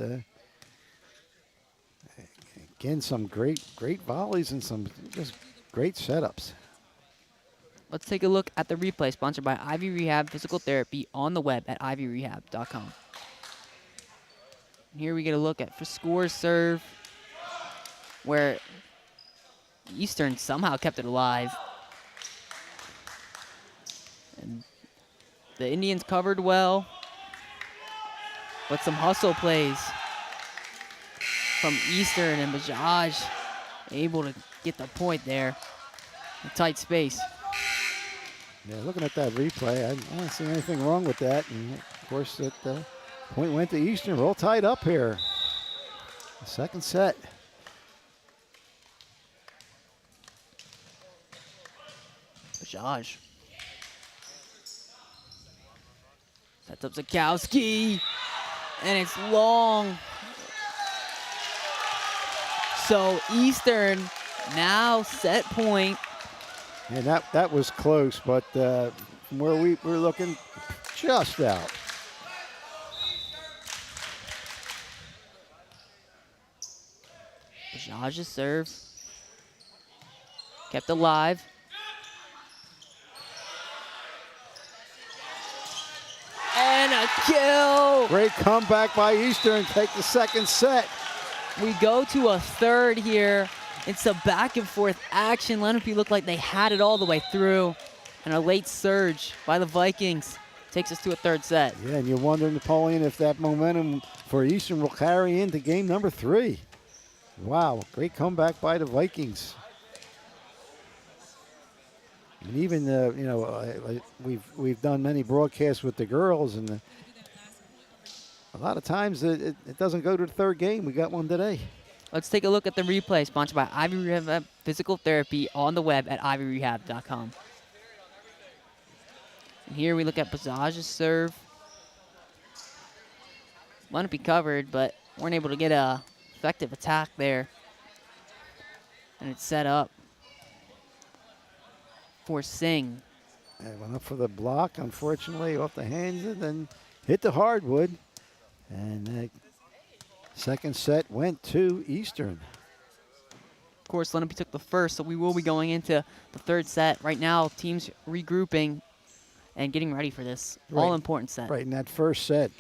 again, some great volleys and some just great setups. Let's take a look at the replay sponsored by Ivy Rehab Physical Therapy on the web at ivyrehab.com. Here we get a look at for score serve, where Eastern somehow kept it alive. And the Indians covered well, but some hustle plays from Eastern, and Bajaj able to get the point there in tight space. Yeah, looking at that replay, I don't see anything wrong with that. And of course, that point went to Eastern. We're all tied up here. The second set. Bajaj. Sets up Zakowski. And it's long. So Eastern now set point. And that was close, but from where we were looking, just out. Bajaj's serve. Kept alive. And a kill. Great comeback by Eastern. Take the second set. We go to a third here. It's a back and forth action. Lenape looked like they had it all the way through. And a late surge by the Vikings takes us to a third set. Yeah, and you're wondering, Napoleon, if that momentum for Eastern will carry into game number 3. Wow, great comeback by the Vikings. And even we've done many broadcasts with the girls, and a lot of times it doesn't go to the third game. We got one today. Let's take a look at the replay, sponsored by Ivy Rehab Physical Therapy on the web at ivyrehab.com. And here we look at Bajaj's serve. Lenape covered, but weren't able to get a effective attack there. And it's set up for Singh. It went up for the block, unfortunately, off the hands, and then hit the hardwood. And second set went to Eastern. Of course, Lenape took the first, so we will be going into the third set. Right now, teams regrouping and getting ready for this all-important set. Right, and that first set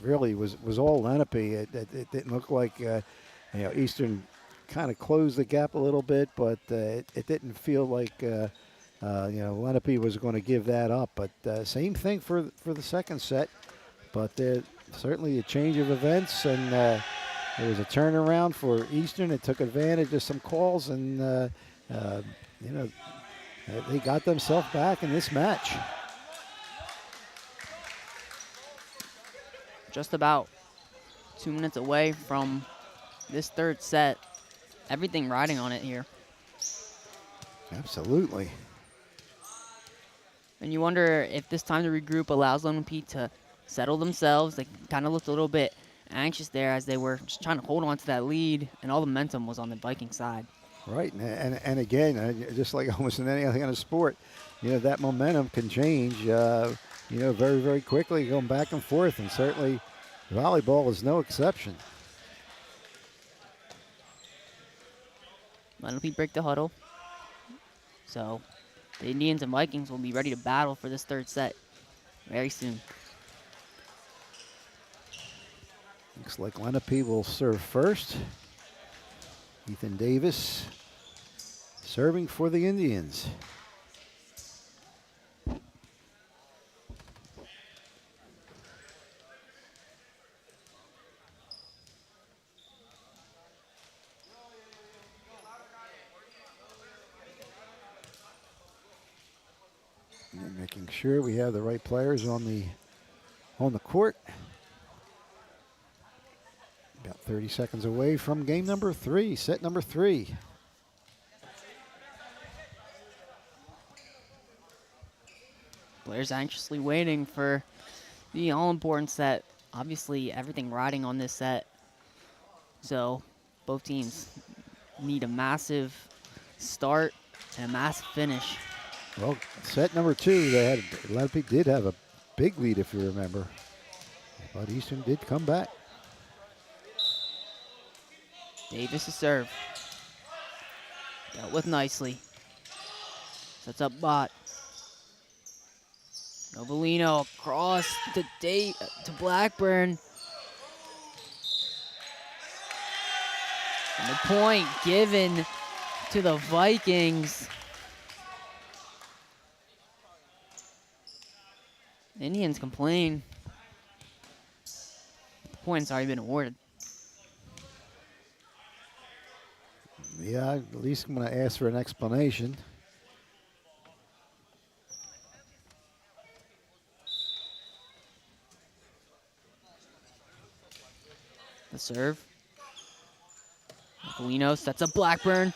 really was all Lenape. It didn't look like Eastern kind of closed the gap a little bit, but it didn't feel like Lenape was going to give that up. But same thing for the second set. But certainly a change of events, and there was a turnaround for Eastern. It took advantage of some calls, and they got themselves back in this match. Just about 2 minutes away from this third set. Everything riding on it here. Absolutely. And you wonder if this time to regroup allows Lenape to settle themselves. They kind of looked a little bit anxious there as they were just trying to hold on to that lead, and all the momentum was on the Viking side. Right, and again, just like almost in any other kind of sport, that momentum can change, very, very quickly, going back and forth, and certainly volleyball is no exception. Lenape break the huddle. So the Indians and Vikings will be ready to battle for this third set very soon. Looks like Lenape will serve first. Ethan Davis serving for the Indians. And making sure we have the right players on the court. About 30 seconds away from game number 3, set number 3. Players anxiously waiting for the all-important set. Obviously, everything riding on this set. So both teams need a massive start and a massive finish. Well, set number 2, Lenape did have a big lead, if you remember. But Eastern did come back. Davis' serve. Dealt with nicely. Sets up Bot. Novelino across to Blackburn. And the point given to the Vikings. Indians complain. The point's already been awarded. Yeah, at least I'm going to ask for an explanation. The serve. Polino sets up Blackburn.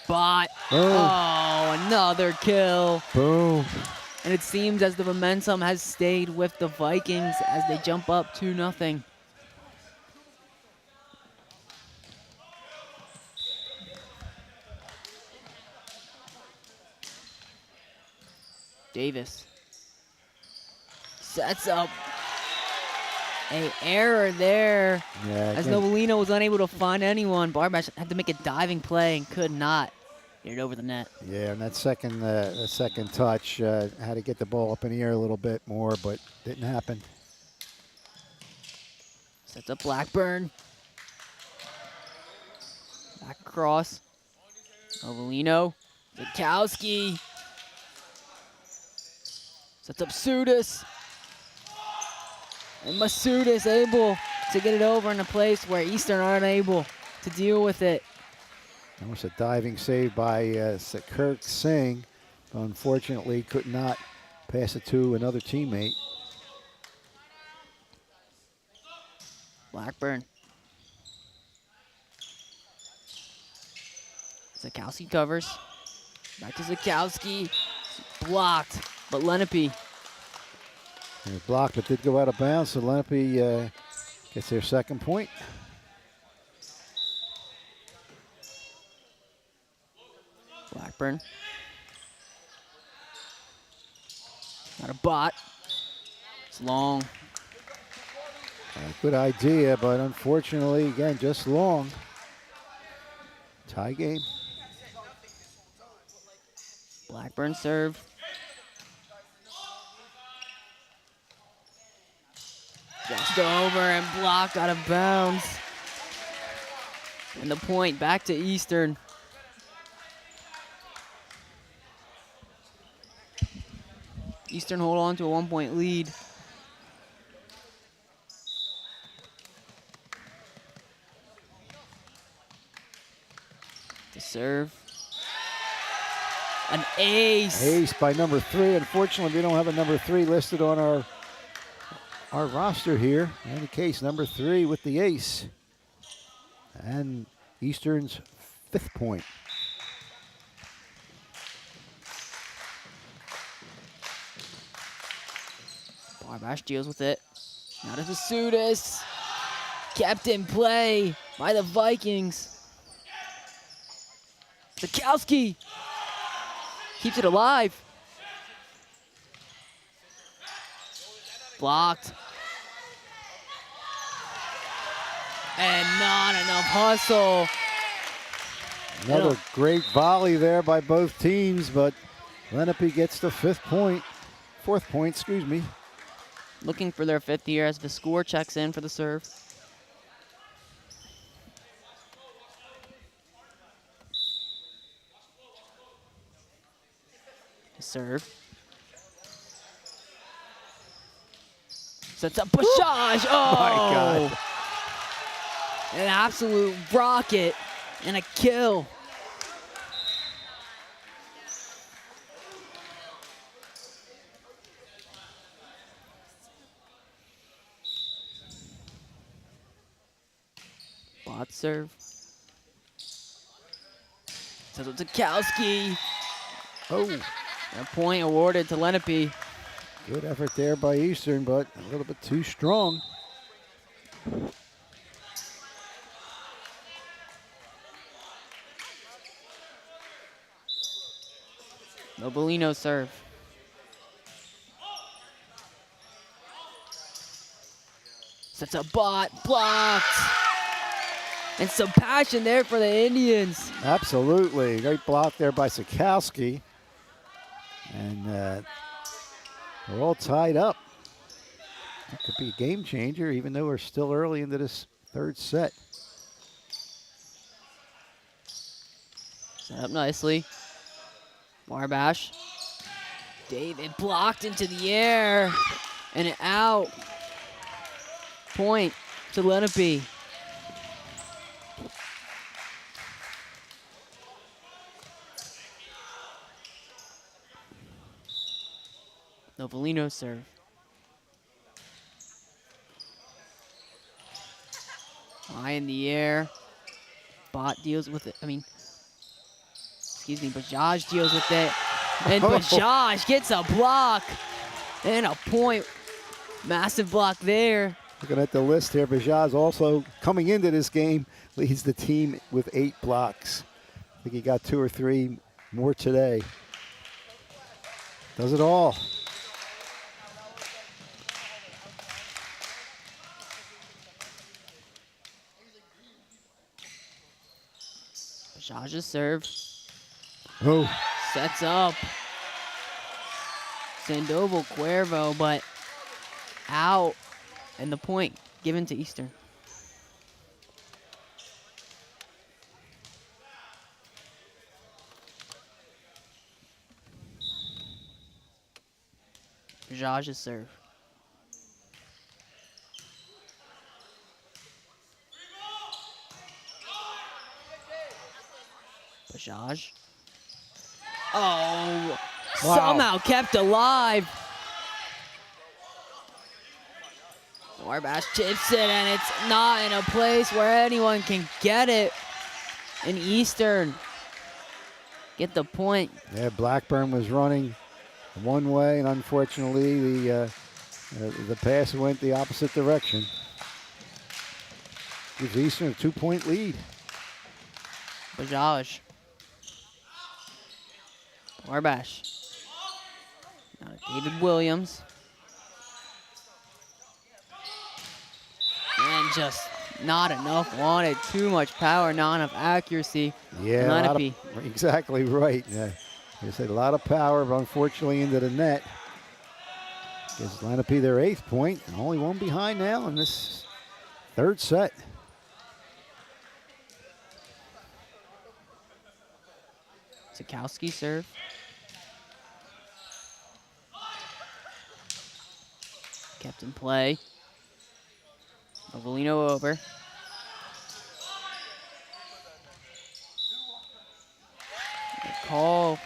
Bot. Oh, another kill. Boom. And it seems as the momentum has stayed with the Vikings as they jump up 2-0. Davis sets up an error there as again, Novelino was unable to find anyone. Barbash had to make a diving play and could not get it over the net. Yeah, and that second touch had to get the ball up in the air a little bit more, but didn't happen. Sets up Blackburn. Back across. Novelino. Zukowski. Sets up Sudis. And Masudis able to get it over in a place where Eastern are unable to deal with it. That was a diving save by Kirk Singh. Unfortunately, could not pass it to another teammate. Blackburn. Zukowski covers. Back to Zukowski. Blocked, but Lenape. Blocked, but did go out of bounds, so Lenape gets their second point. Blackburn. Not a bot. It's long. Good idea, but unfortunately, again, just long. Tie game. Blackburn serve. Just over and blocked out of bounds. And the point back to Eastern. Eastern hold on to a 1-point lead. To serve. An ace. Ace by number 3. Unfortunately, we don't have a number 3 listed on our roster here. In any case, number 3 with the ace. And Eastern's 5th point. Barbash deals with it. Now to Vasudis. Kept in play by the Vikings. Zukowski keeps it alive. Blocked. And not enough hustle. Another great volley there by both teams, but Lenape gets the 4th point, excuse me. Looking for their 5th year as the score checks in for the serve. Serve. Sets up Bashaj. Oh, my God. An absolute rocket and a kill. Bot serve. Sets up Zukowski. Oh. A point awarded to Lenape. Good effort there by Eastern, but a little bit too strong. Novelino serve. Sets a bot, blocked. And some passion there for the Indians. Absolutely. Great block there by Zukowski. And we're all tied up. That could be a game changer, even though we're still early into this 3rd set. Set up nicely. Barbash. David blocked into the air. And out. Point to Lenape. Novelino serve. High in the air. Bot deals with it. Bajaj deals with it. And Bajaj gets a block and a point. Massive block there. Looking at the list here, Bajaj also coming into this game leads the team with 8 blocks. I think he got 2 or 3 more today. Does it all. Bajaj's serve. Oh. Sets up Sandoval Cuervo, but out, and the point given to Eastern. Bajaj's serve. Bajaj. Oh, wow. Somehow kept alive. Warbash chips it, and it's not in a place where anyone can get it. And Eastern get the point. Yeah, Blackburn was running one way, and unfortunately, the pass went the opposite direction. Gives Eastern a 2-point lead. Bajaj. Warbash. Now David Williams. And just not enough. Wanted too much power, not enough accuracy. Yeah, Lenape. Exactly right. Yeah. They said a lot of power, but unfortunately into the net. Gives Lenape their 8th point, and only one behind now in this 3rd set. Sikowski serve. Kept in play. Novelino over. The call.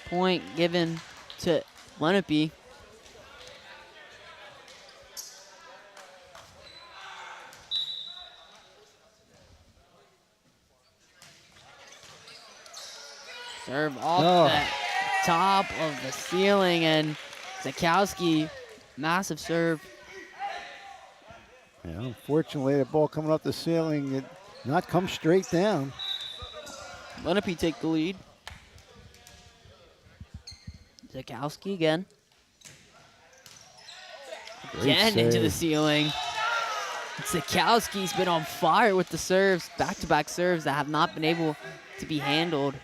Point given to Lenape. Serve off the top of the ceiling, and Sikowski, massive serve. Yeah, unfortunately, the ball coming off the ceiling did not come straight down. Lenape take the lead. Sikowski again. Again into the ceiling. Sikowski's been on fire with the serves, back-to-back serves that have not been able to be handled.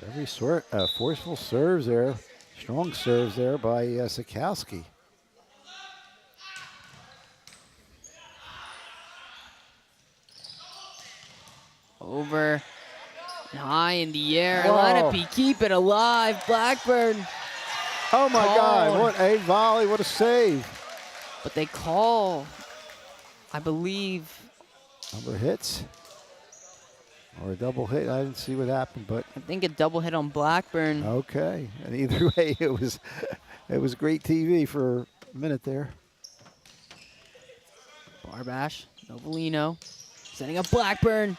Very forceful serves there. Strong serves there by Sikowski. Over and high in the air. Whoa. Lenape keep it alive. Blackburn. Oh my God, Called. what a volley, what a save. But they call, I believe. Number hits. Or a double hit. I didn't see what happened, but I think a double hit on Blackburn. okay. And either way, it was great TV for a minute there. Barbash, Novelino, setting up Blackburn.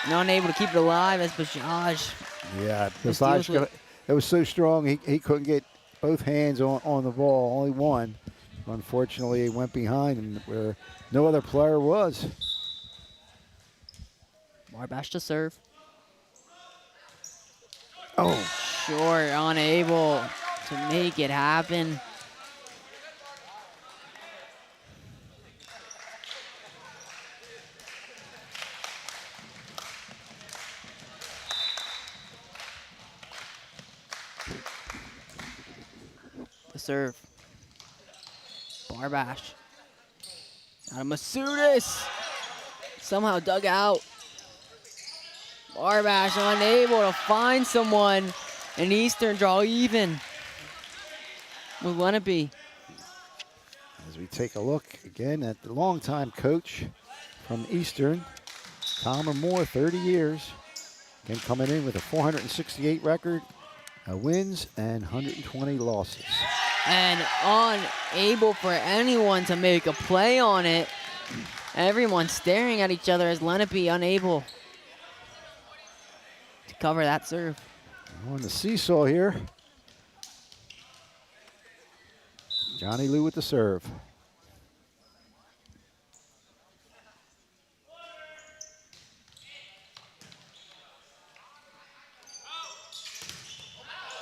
And unable to keep it alive as Bajaj. Yeah, Just deals Bajaj, with- it was so strong he couldn't get both hands on the ball, only one. Unfortunately, he went behind him where no other player was. Barbash to serve. Oh, Short, unable to make it happen. The serve. Barbash. Out of Masudis. Somehow dug out. Barbash unable to find someone. And Eastern draw even with Lenape. as we take a look again at the longtime coach from Eastern, Tom Moore, 30 years. Again, coming in with a 468 record, wins and 120 losses. And unable for anyone to make a play on it. Everyone staring at each other as Lenape unable to cover that serve. On the seesaw here. Johnny Lou with the serve.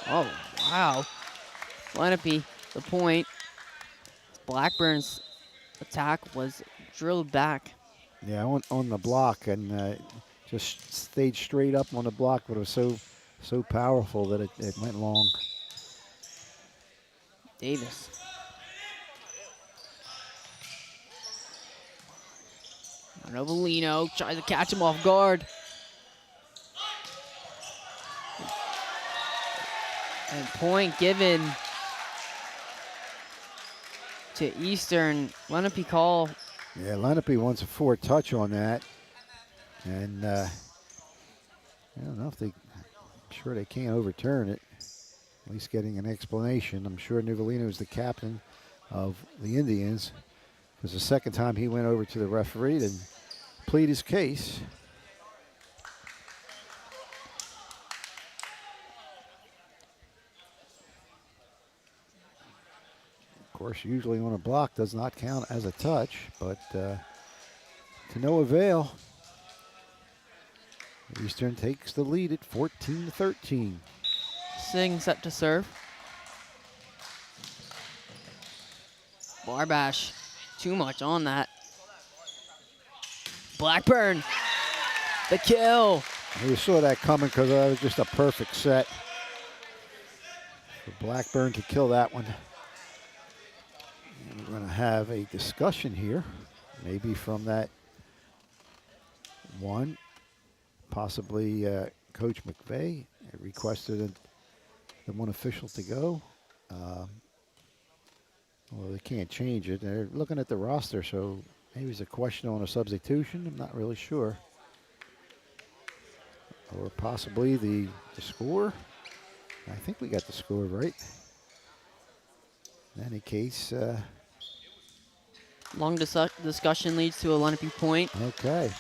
Oh, wow. Lenape, the point. Blackburn's attack was drilled back. Yeah, on the block, and just stayed straight up on the block, but it was so powerful that it went long. Davis. Novelino tries to catch him off guard. And point given to Eastern. Lenape call. Yeah, Lenape wants a 4-touch on that. And I don't know if I'm sure they can't overturn it. At least getting an explanation. I'm sure Nuvolino is the captain of the Indians. It was the second time he went over to the referee to plead his case. Of course, usually on a block does not count as a touch, but to no avail. Eastern takes the lead at 14-13. Singh set to serve. Barbash, too much on that. Blackburn, the kill. You saw that coming because that was just a perfect set for Blackburn to kill that one. And we're going to have a discussion here, maybe from that one. Possibly Coach McVeigh requested the one official to go. Well, they can't change it. They're looking at the roster, so maybe it's a question on a substitution. I'm not really sure. Or possibly the score. I think we got the score right. In any case. Long discussion leads to a Lenape point. Okay.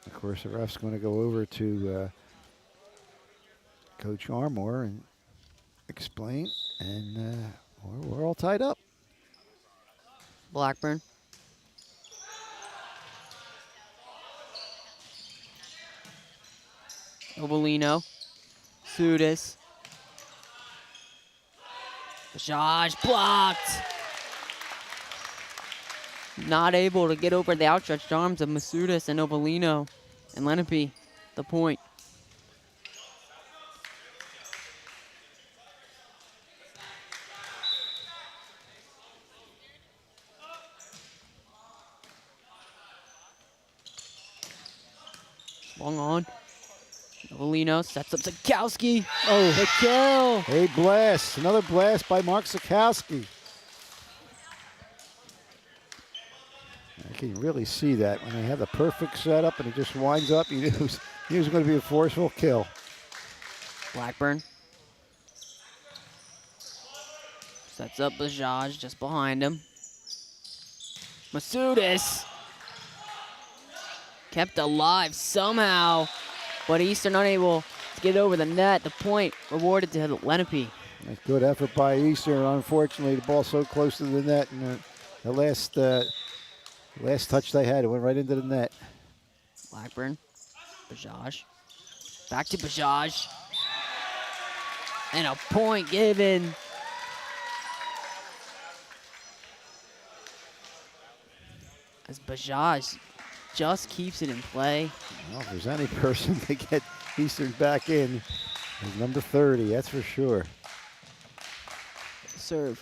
Of course, the ref's going to go over to Coach Armour and explain, and we're all tied up. Blackburn. Obolino. Sudis. Josh blocked. Not able to get over the outstretched arms of Masudis and Obolino. And Lenape, the point. Long on. Obolino sets up Sikowski. Oh, the kill. A blast. Another blast by Mark Sikowski. I can really see that when they have the perfect setup and he just winds up. He knew it was going to be a forceful kill. Blackburn. Sets up Bajaj just behind him. Masudis. Kept alive somehow, but Eastern unable to get over the net. The point rewarded to Lenape. Nice good effort by Eastern. Unfortunately, the ball so close to the net, and the last touch they had, it went right into the net. Blackburn, Bajaj, back to Bajaj, and a point given. As Bajaj just keeps it in play. Well, if there's any person to get Eastern back in, it's number 30, that's for sure. Serve.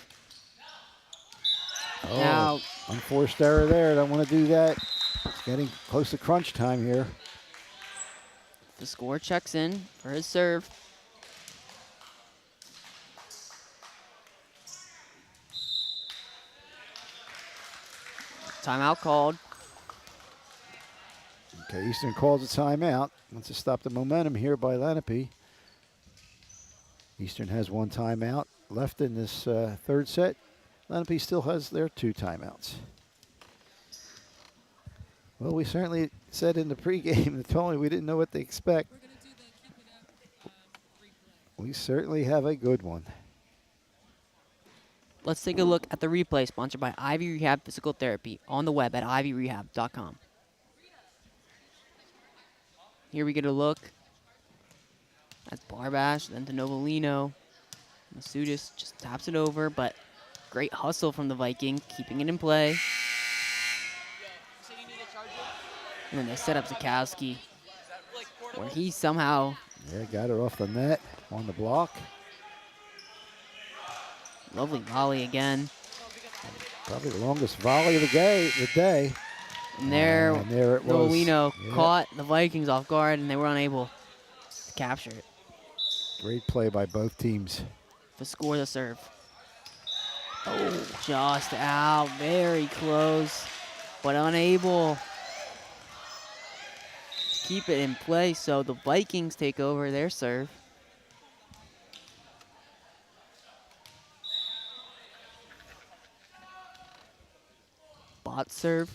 Oh, Now, unforced error there. Don't want to do that. It's getting close to crunch time here. the score checks in for his serve. Okay, Eastern calls a timeout. Wants to stop the momentum here by Lenape. Eastern has one timeout left in this third set. Lenape still has their 2 timeouts. Well, we certainly said in the pregame that Tony we didn't know what to expect. We certainly have a good one. Let's take a look at the replay sponsored by Ivy Rehab Physical Therapy on the web at ivyrehab.com. Here we get a look. That's Barbash, then to Novelino. Masudis just taps it over, but great hustle from the Viking, keeping it in play. And then they set up Zakowski, where he somehow... Yeah, got her off the net on the block. Lovely volley again. Probably the longest volley of the day. And there it was. Novelino Yep. caught the Vikings off guard, and they were unable to capture it. Great play by both teams. To score the serve. Oh, just out, very close, but unable to keep it in play. So the Vikings take over their serve. Bot serve.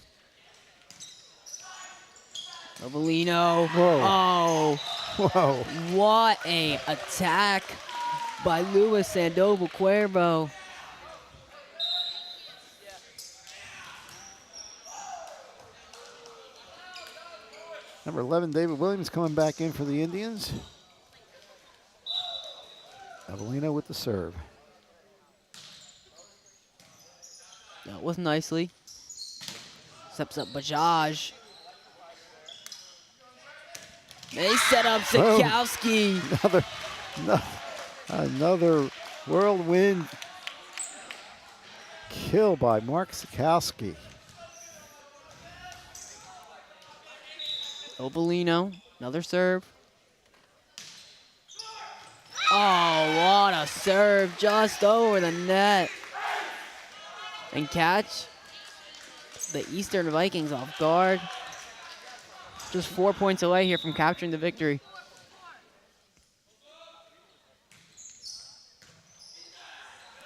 Novelino. Whoa. Oh, Whoa. what a attack by Luis Sandoval Cuervo. Number 11, David Williams coming back in for the Indians. Avelino with the serve. Dealt with nicely. Steps up Bajaj. They set up Zakowski. Another whirlwind kill by Mark Zakowski. Obolino, another serve. Oh, what a serve, just over the net. And catch the Eastern Vikings off guard. Just 4 points away here from capturing the victory.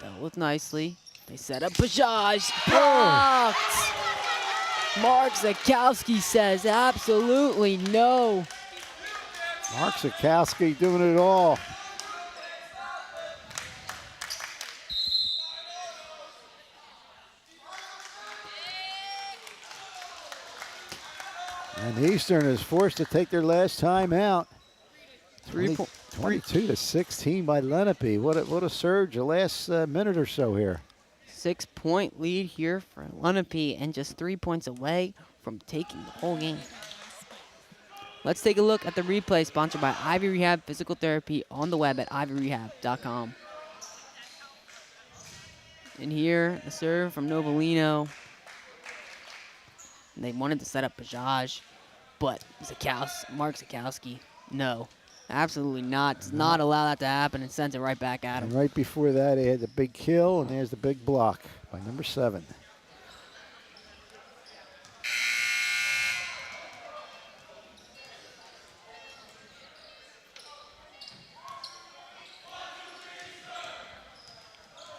Dealt with nicely. They set up Bajaj. Blocked! Mark Zakowski says absolutely no. Mark Zakowski doing it all. And Eastern is forced to take their last time out. 22 to 16 by Lenape. What a surge the last minute or so here. 6-point lead here for Lenape and just 3 points away from taking the whole game. Let's take a look at the replay sponsored by Ivy Rehab Physical Therapy on the web at ivyrehab.com. And here, the serve from Novelino. And they wanted to set up Bajaj, but Mark Zakowski, no. Absolutely not. Does not allow that to happen and sends it right back at him. And right before that, he had the big kill, and there's the big block by number 7.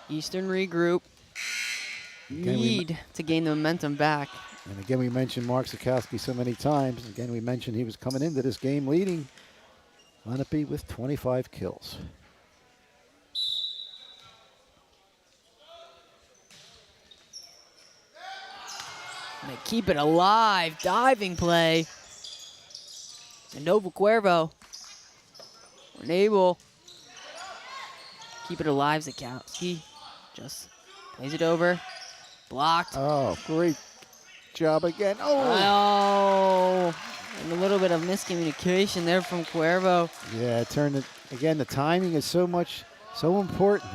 Eastern regroup. Need to gain the momentum back. And again, we mentioned Mark Zakowski so many times. Again, we mentioned he was coming into this game leading Lenape with 25 kills. And they keep it alive. Diving play. Sandoval Cuervo. Unable. Keep it alive, Zakowski. Just plays it over. Blocked. Oh, great job again. Oh! And a little bit of miscommunication there from Cuervo. Yeah, it turned it again. The timing is so important.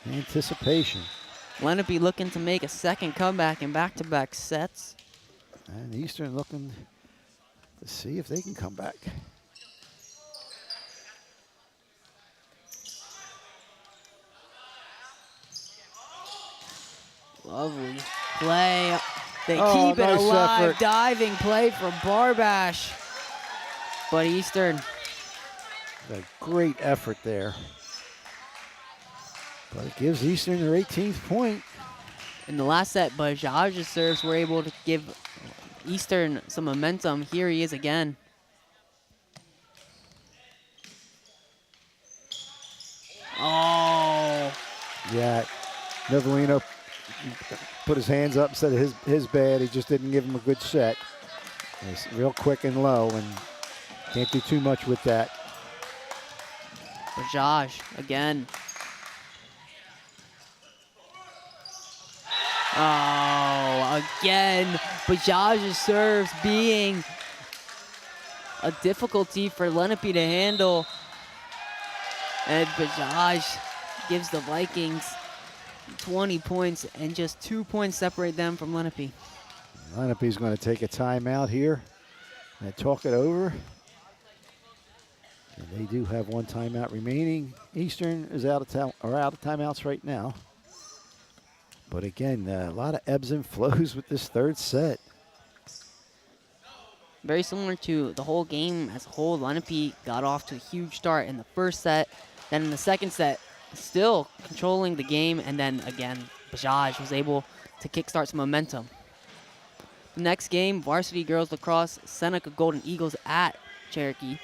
Anticipation. Lenape looking to make a second comeback in back-to-back sets. And Eastern looking to see if they can come back. Lovely play They Oh, keep it nice alive. effort. Diving play from Barbash. But Eastern, A great effort there. But it gives Eastern their 18th point. in the last set, Bajaj's serves were able to give Eastern some momentum. Here he is again. Oh, Yeah, Novellino put his hands up, said his bad. He just didn't give him a good set. It's real quick and low, and can't do too much with that. Bajaj again. Oh, again, Bajaj's serves being a difficulty for Lenape to handle. And Bajaj gives the Vikings 20 points, and just 2 points separate them from Lenape. Lenape's going to take a timeout here and talk it over. And they do have one timeout remaining. Eastern is out of timeouts right now. But again, a lot of ebbs and flows with this third set. Very similar to the whole game as a whole. Lenape got off to a huge start in the first set. Then in the second set, still controlling the game. And then again, Bajaj was able to kickstart some momentum. The next game, Varsity Girls Lacrosse, Seneca Golden Eagles at Cherokee.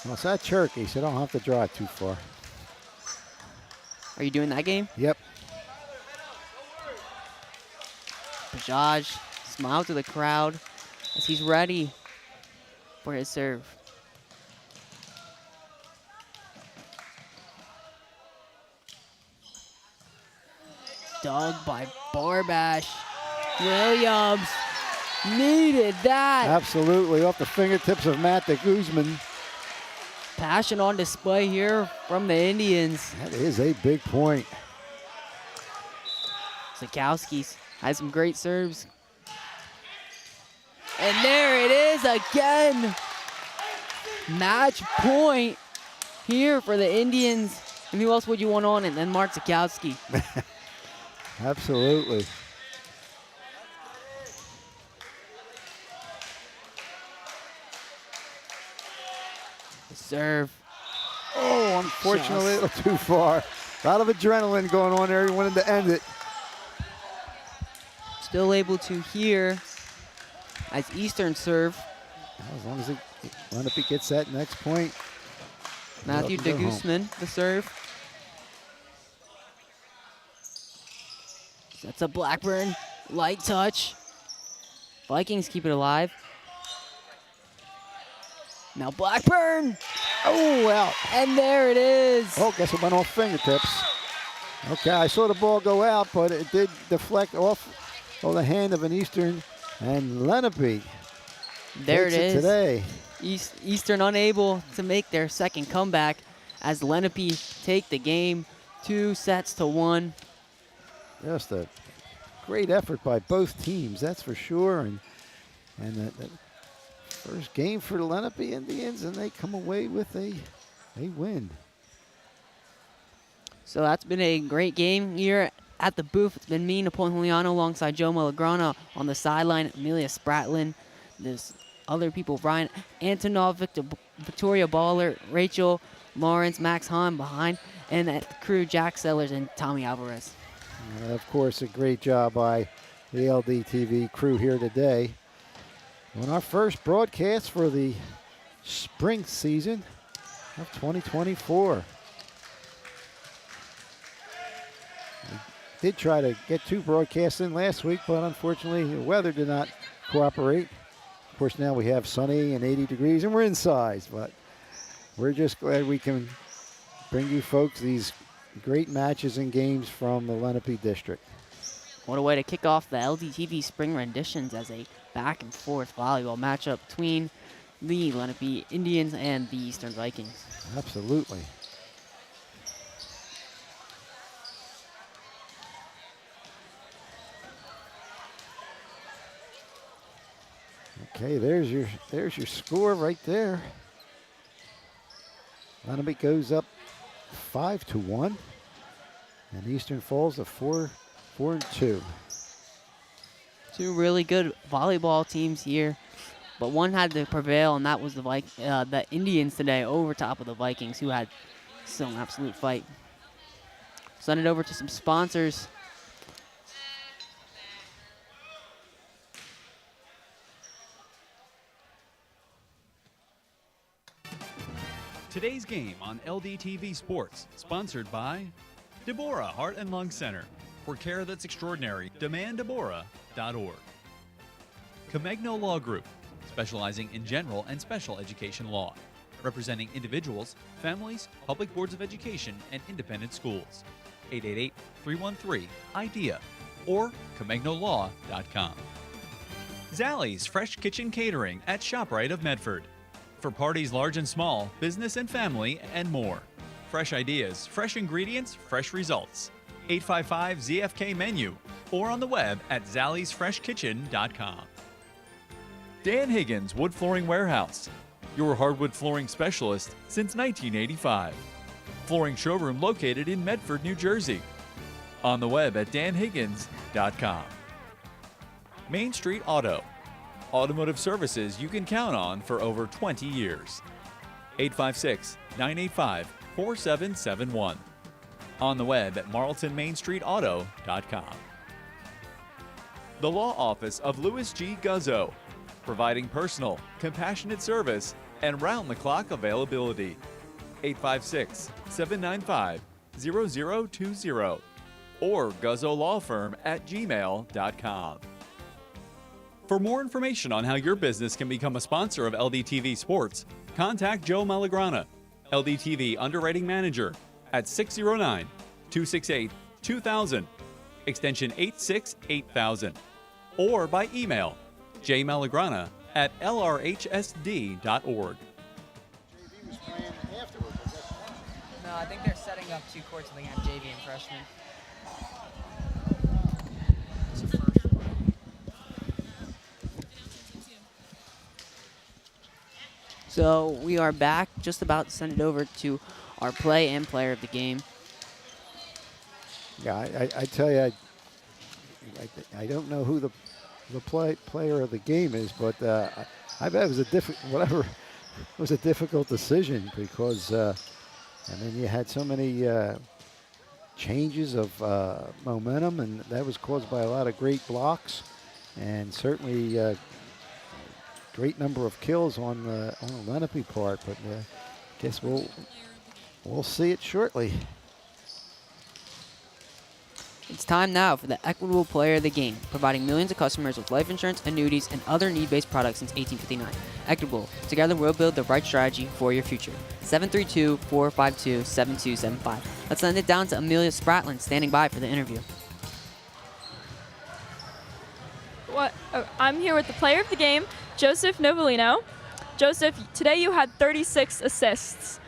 Well, it's at Cherokee, so I don't have to drive too far. Are you doing that game? Yep. Bajaj smiled to the crowd as he's ready for his serve. Dug by Barbash. Williams needed that. Absolutely, off the fingertips of Matt de Guzman. Passion on display here from the Indians. That is a big point. Zakowski's has some great serves. And there it is again. Match point here for the Indians. And who else would you want on it than Mark Zakowski? Absolutely. The serve. Oh, unfortunately, a little too far. A lot of adrenaline going on there. He wanted to end it. Still able to hear as Eastern serve. As long as Lenape gets that next point. Matthew de Guzman, the serve. Sets up Blackburn. Light touch. Vikings keep it alive. Now Blackburn. Oh, well. And there it is. Oh, guess it went off fingertips. Okay, I saw the ball go out, but it did deflect off the hand of an Eastern, and Lenape There it takes is. Today. Eastern unable to make their second comeback as Lenape take the game 2-1. Just a great effort by both teams, that's for sure. And the first game for the Lenape Indians, and they come away with a win. So that's been a great game here at the booth. It's been me, Napoleon Juliano, alongside Joe Malagrana on the sideline, Amelia Spratlin. There's other people, Brian Antonov, Victoria Baller, Rachel Lawrence, Max Hahn behind, and at the crew, Jack Sellers and Tommy Alvarez. Of course, a great job by the LDTV crew here today on our first broadcast for the spring season of 2024. We did try to get 2 broadcasts in last week, but unfortunately the weather did not cooperate. Of course, now we have sunny and 80 degrees and we're inside, but we're just glad we can bring you folks these great matches and games from the Lenape district. What a way to kick off the LDTV spring renditions as a back and forth volleyball matchup between the Lenape Indians and the Eastern Vikings. Absolutely. Okay, there's your score right there. Lenape goes up 5-1. And Eastern falls to 4-2. Two really good volleyball teams here, but one had to prevail, and that was the Indians today over top of the Vikings, who had still an absolute fight. Send it over to some sponsors. Today's game on LDTV Sports, sponsored by Deborah Heart and Lung Center. For care that's extraordinary, demanddeborah.org. Comegno Law Group, specializing in general and special education law, representing individuals, families, public boards of education, and independent schools. 888-313-IDEA or ComegnoLaw.com. Zallie's Fresh Kitchen Catering at ShopRite of Medford. For parties large and small, business and family, and more. Fresh ideas, fresh ingredients, fresh results. 855-ZFK menu or on the web at zalliesfreshkitchen.com. Dan Higgins Wood Flooring Warehouse, your hardwood flooring specialist since 1985. Flooring showroom located in Medford, New Jersey. On the web at danhiggins.com. Main Street Auto, automotive services you can count on for over 20 years. 856-985-4771. On the web at marltonmainstreetauto.com. The Law Office of Louis G. Guzzo, providing personal, compassionate service and round-the-clock availability. 856-795-0020 or guzzolawfirm@gmail.com. For more information on how your business can become a sponsor of LDTV Sports, contact Joe Malagrana, LDTV Underwriting Manager, at 609-268-2000, extension 868,000, or by email jmalagrana@lrhsd.org. JV was playing afterwards. I guess. No, I think they're setting up two courts and they have JV and freshmen. So we are back, just about to send it over to our play and player of the game. Yeah, I tell you, I don't know who the player of the game is, but I bet it was it was a difficult decision because I mean you had so many changes of momentum, and that was caused by a lot of great blocks, and certainly great number of kills on the Lenape part. But I guess we'll see it shortly. It's time now for the Equitable Player of the Game, providing millions of customers with life insurance, annuities, and other need-based products since 1859. Equitable. Together we'll build the right strategy for your future. 732-452-7275. Let's send it down to Amelia Spratlin, standing by for the interview. I'm here with the player of the game, Joseph Novelino. Joseph, today you had 36 assists.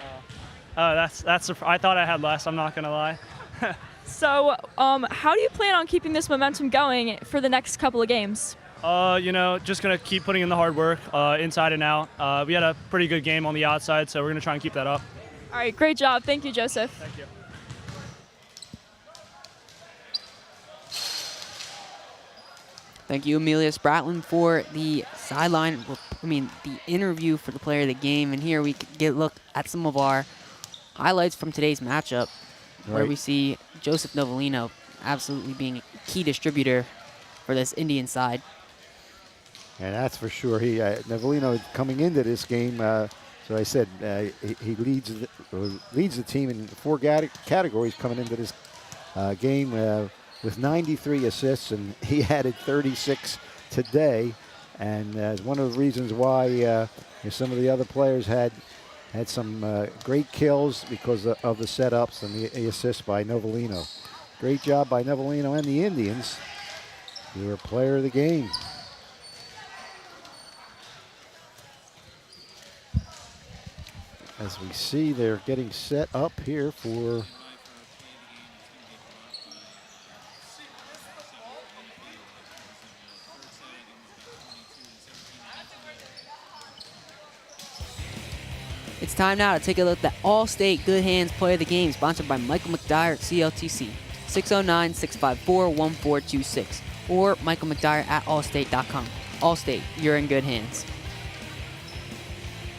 I thought I had less, I'm not going to lie. So, how do you plan on keeping this momentum going for the next couple of games? Just going to keep putting in the hard work, inside and out. We had a pretty good game on the outside, so we're going to try and keep that up. All right, great job. Thank you, Joseph. Thank you. Thank you, Amelia Spratlin, for the the interview for the player of the game. And here we get a look at some of our highlights from today's matchup, where we see Joseph Novelino absolutely being a key distributor for this Indian side. And that's for sure. Novelino coming into this game, so I said he leads the team in 4 categories coming into this game with 93 assists, and he added 36 today. And it's one of the reasons why some of the other players had some great kills because of the setups and the assists by Novelino. Great job by Novelino and the Indians. You were player of the game. As we see, they're getting set up here for It's time now to take a look at the All-State Good Hands Player of the Game, sponsored by Michael McDyer at CLTC. 609-654-1426, or Michael McDyer at allstate.com. Allstate, you're in good hands.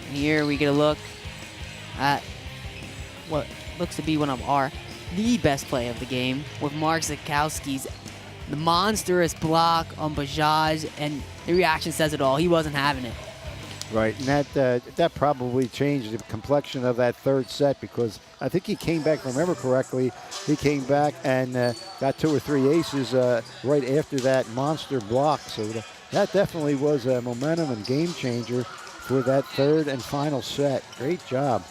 And here we get a look at what looks to be one of the best play of the game, with Mark Zakowski's the monstrous block on Bajaj, and the reaction says it all. He wasn't having it. Right, and that probably changed the complexion of that third set, because I think he came back, if I remember correctly, he came back and got 2 or 3 aces right after that monster block. So that definitely was a momentum and game changer for that third and final set. Great job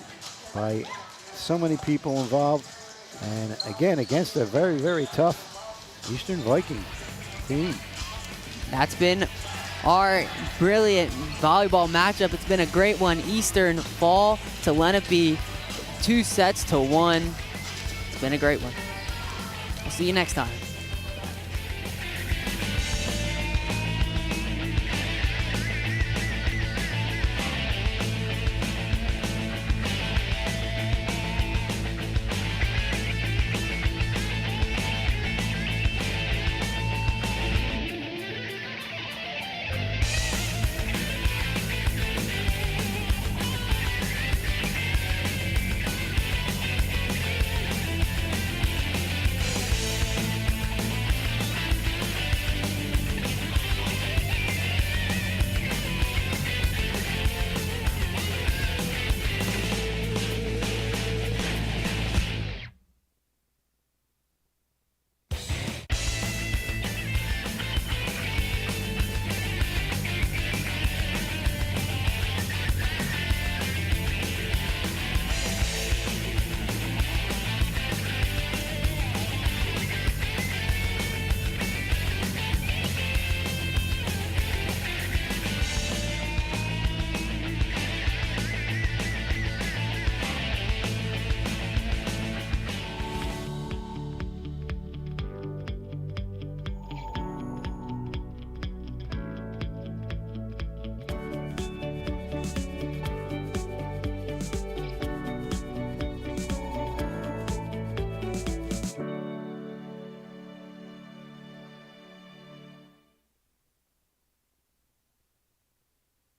by so many people involved. And again, against a very, very tough Eastern Viking team. That's been our brilliant volleyball matchup. It's been a great one. Eastern fall to Lenape, 2-1. It's been a great one. We'll see you next time.